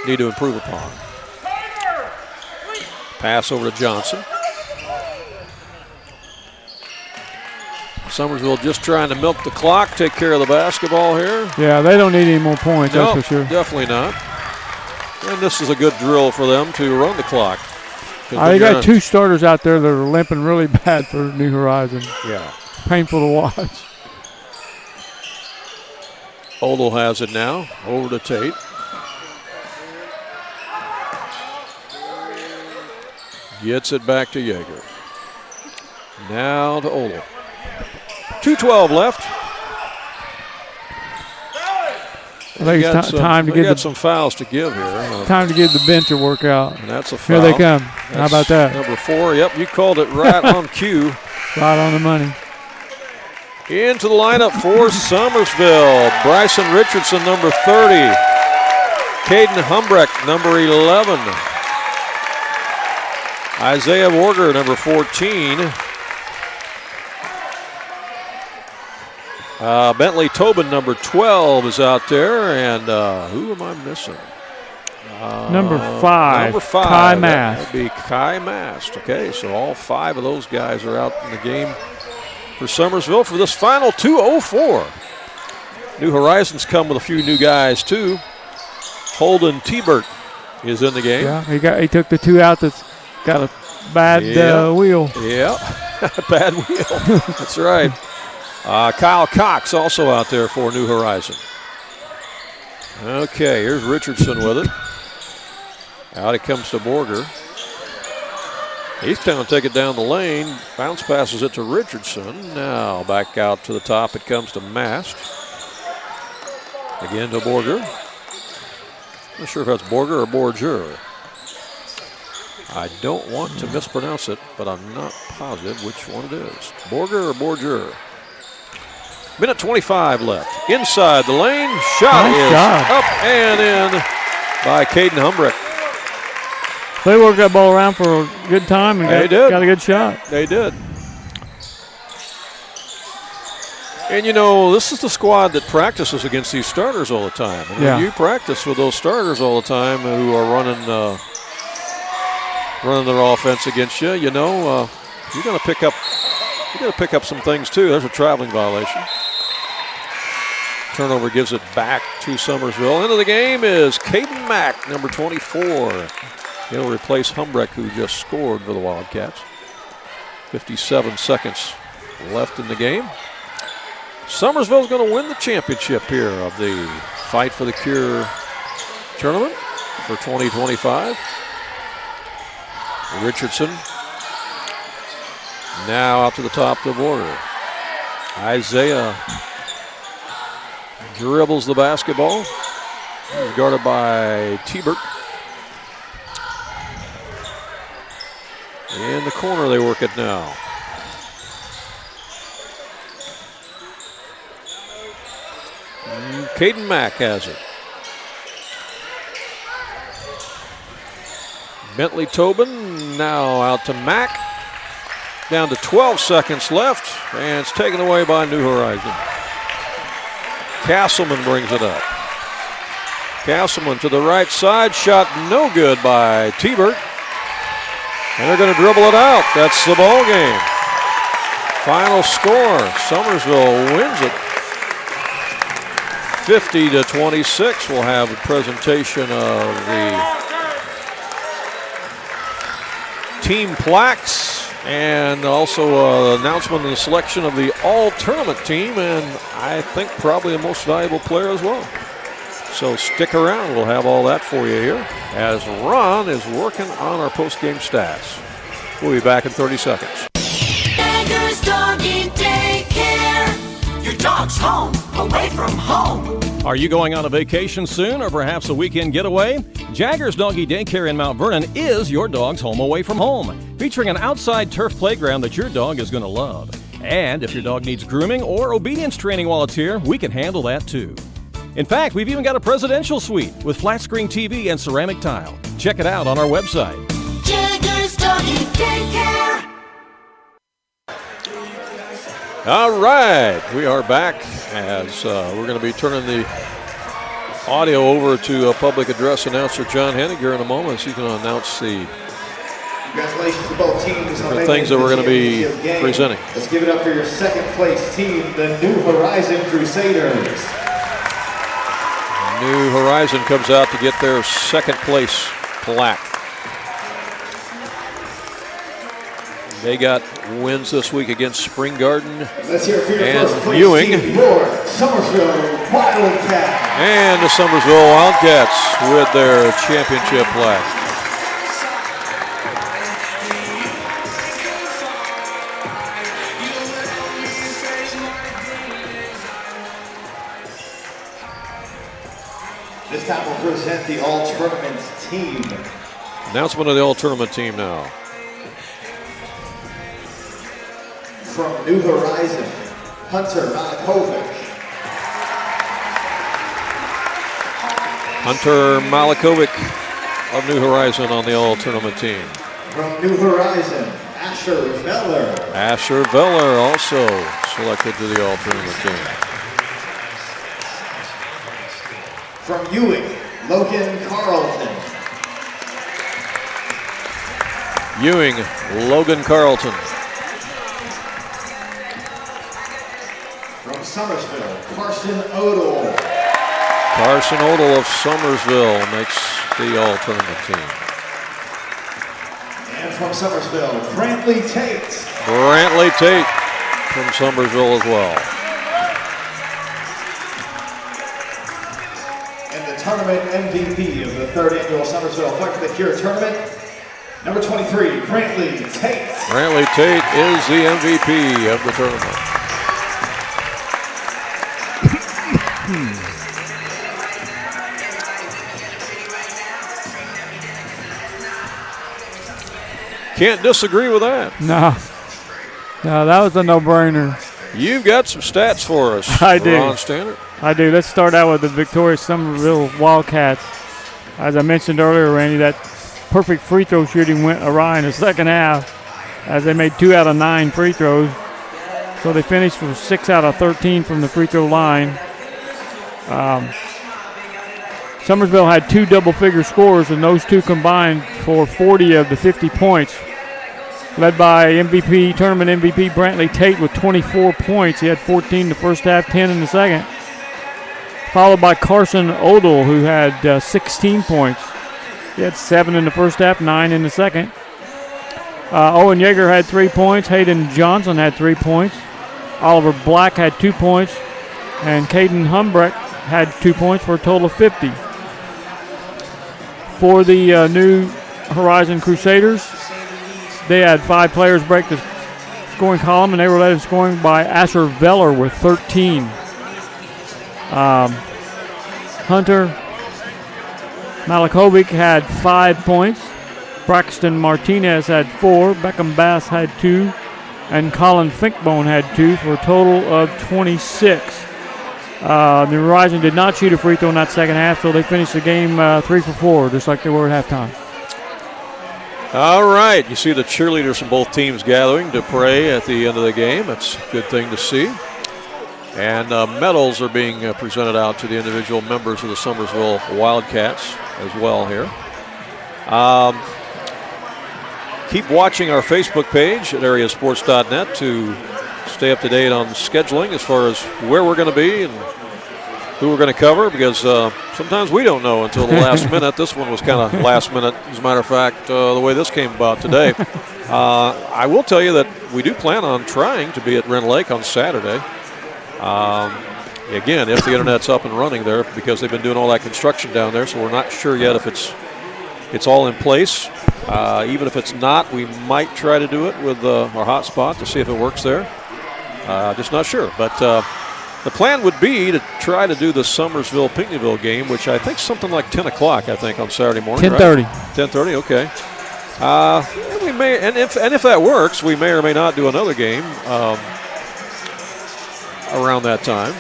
Need to improve upon. Pass over to Johnson. Summersville just trying to milk the clock, take care of the basketball here. Yeah, they don't need any more points, that's for sure. Definitely not. And this is a good drill for them to run the clock. They got two starters out there that are limping really bad for New Horizons. Yeah. Painful to watch. Odell has it now. Over to Tate. Gets it back to Yeager. Now to Odell. 2:12 left. I think it's time to get some fouls to give here. Time to give the bench a workout. And that's a foul. Here they come. How about that? Number 4. Yep, you called it right on cue. Right on the money. Into the lineup for Summersville. Bryson Richardson, number 30. Caden Humbrecht, number 11. Isaiah Warger, number 14. Bentley Tobin, number 12, is out there. And who am I missing? Number 5. Number 5. Kai Mast. That would be Kai Mast. Okay, so all 5 of those guys are out in the game for Summersville for this final 2:04. New Horizons come with a few new guys, too. Holden T-Bert is in the game. Yeah, he took the 2 out that's got a bad wheel. Yeah, bad wheel. That's right. Kyle Cox also out there for New Horizon. Okay, here's Richardson with it. Out it comes to Borger. He's trying to take it down the lane. Bounce passes it to Richardson. Now back out to the top. It comes to Mast. Again to Borger. Not sure if that's Borger or Borger. I don't want to mispronounce it, but I'm not positive which one it is. Borger or Borger? Minute 25 left. Inside the lane. Shot is up and in by Caden Humbrecht. They worked that ball around for a good time and got a good shot. They did. And, you know, this is the squad that practices against these starters all the time. And when you practice with those starters all the time who are running their offense against you, you know, you're going to pick up some things, too. There's a traveling violation. Turnover gives it back to Summersville. Into the game is Caden Mack, number 24. He'll replace Humbrecht, who just scored for the Wildcats. 57 seconds left in the game. Summersville's going to win the championship here of the Fight for the Cure tournament for 2025. Richardson now out to the top of the border. Isaiah dribbles the basketball. He's guarded by T-Bert. In the corner they work it now. Caden Mack has it. Bentley Tobin now out to Mack. Down to 12 seconds left, and it's taken away by New Horizon. Castleman brings it up. Castleman to the right side, shot no good by T-Bert. And they're going to dribble it out. That's the ball game. Final score, Summersville wins it 50-26. We'll have a presentation of the team plaques and also an announcement of the selection of the all-tournament team, and I think probably the most valuable player as well. So stick around. We'll have all that for you here as Ron is working on our post-game stats. We'll be back in 30 seconds. Jaggers Doggy Daycare. Your dog's home, away from home. Are you going on a vacation soon or perhaps a weekend getaway? Jaggers Doggy Daycare in Mount Vernon is your dog's home away from home, featuring an outside turf playground that your dog is going to love. And if your dog needs grooming or obedience training while it's here, we can handle that too. In fact, we've even got a presidential suite with flat screen TV and ceramic tile. Check it out on our website. Jaggers Doggy Daycare. All right, we are back as we're going to be turning the audio over to a public address announcer, John Hennig, here in a moment, so he's going to announce the Congratulations to both teams on things that we're going to be presenting. Let's give it up for your second place team, the New Horizon Crusaders. New Horizon comes out to get their second place plaque. They got wins this week against Spring Garden Let's hear it for your first and place Ewing. team, your Summersville Wildcats. And the Summersville Wildcats with their championship flag. This time we'll present the all-tournament team. Announcement of the all-tournament team now. From New Horizon, Hunter Malakovic. Hunter Malakovic of New Horizon on the all-tournament team. From New Horizon, Asher Veller. Asher Veller also selected to the all-tournament team. From Ewing, Logan Carlton. Ewing, Logan Carlton. From Summersville, Carson Odell. Carson Odell of Summersville makes the all-tournament team. And from Summersville, Brantley Tate. Brantley Tate from Summersville as well. And the tournament MVP of the 3rd annual Summersville Fight for the Cure tournament, number 23, Brantley Tate. Brantley Tate is the MVP of the tournament. Can't disagree with that. No, that was a no-brainer. You've got some stats for us. I do. Ron Stannard. I do. Let's start out with the victorious Summersville Wildcats. As I mentioned earlier, Randy, that perfect free throw shooting went awry in the second half as they made 2 out of 9 free throws. So they finished with 6 out of 13 from the free throw line. Summersville had 2 double-figure scores, and those 2 combined for 40 of the 50 points. Led by tournament MVP Brantley Tate with 24 points. He had 14 in the first half, 10 in the second. Followed by Carson Odell, who had 16 points. He had 7 in the first half, 9 in the second. Owen Yeager had 3 points. Hayden Johnson had 3 points. Oliver Black had 2 points. And Caden Humbrecht had 2 points for a total of 50. For the New Horizon Crusaders, they had 5 players break the scoring column, and they were led in scoring by Asher Veller with 13. Hunter Malakovic had 5 points. Braxton Martinez had 4. Beckham Bass had 2. And Colin Finkbone had 2 for a total of 26. The Horizon did not shoot a free throw in that second half, so they finished the game 3 for 4, just like they were at halftime. All right, you see the cheerleaders from both teams gathering to pray at the end of the game. That's a good thing to see. And medals are being presented out to the individual members of the Summersville Wildcats as well here. Keep watching our Facebook page at AreaSports.net to stay up to date on scheduling as far as where we're going to be and who we're going to cover, because sometimes we don't know until the last minute. This one was kind of last minute, as a matter of fact, the way this came about today. I will tell you that we do plan on trying to be at Wren Lake on Saturday. Again, if the internet's up and running there, because they've been doing all that construction down there, so we're not sure yet if it's all in place. Even if it's not, we might try to do it with our hotspot to see if it works there. Just not sure, but the plan would be to try to do the Summersville-Pinckneyville game, which I think something like 10 o'clock, I think, on Saturday morning. 10:30. Right? 10:30, okay. We may, and if that works, we may or may not do another game around that time.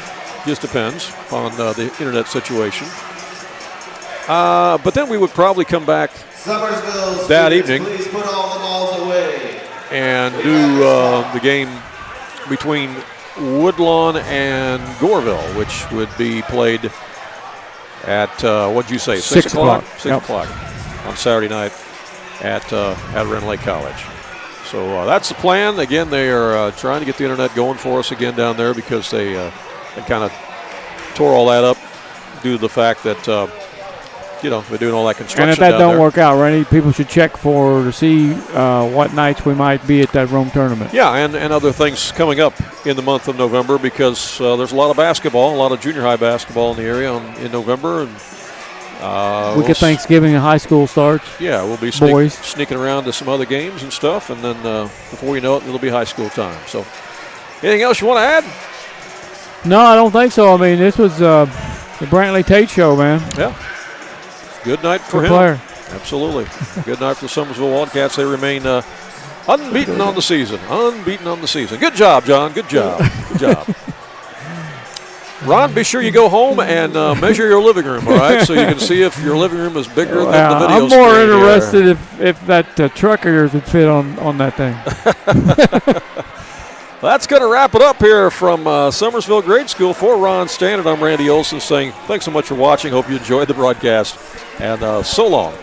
Just depends on the internet situation. But then we would probably come back that evening please put all the balls away and do the game between Woodlawn and Goreville, which would be played at, what'd you say, 6 o'clock? 6 o'clock on Saturday night at Wren Lake College. So that's the plan. Again, they are trying to get the internet going for us again down there, because they kind of tore all that up due to the fact that we're doing all that construction. And if that down don't there. work out, Randy, people should check to see what nights we might be at that Rome tournament. Yeah, and other things coming up in the month of November because there's a lot of basketball, a lot of junior high basketball in the area in November. And we get Thanksgiving and high school starts. Yeah, we'll be sneaking around to some other games and stuff, and then before you know it, it'll be high school time. So, anything else you want to add? No, I don't think so. I mean, this was the Brantley Tate show, man. Yeah. Good night for Good him. player. Absolutely. Good night for the Summersville Wildcats. They remain unbeaten on the season. Unbeaten on the season. Good job, John. Good job. Good job. Ron, be sure you go home and measure your living room, all right, so you can see if your living room is bigger than the video I'm more interested if that truck of yours would fit on that thing. That's going to wrap it up here from Summersville Grade School. For Ron Standard, I'm Randy Olson saying thanks so much for watching. Hope you enjoyed the broadcast, and so long.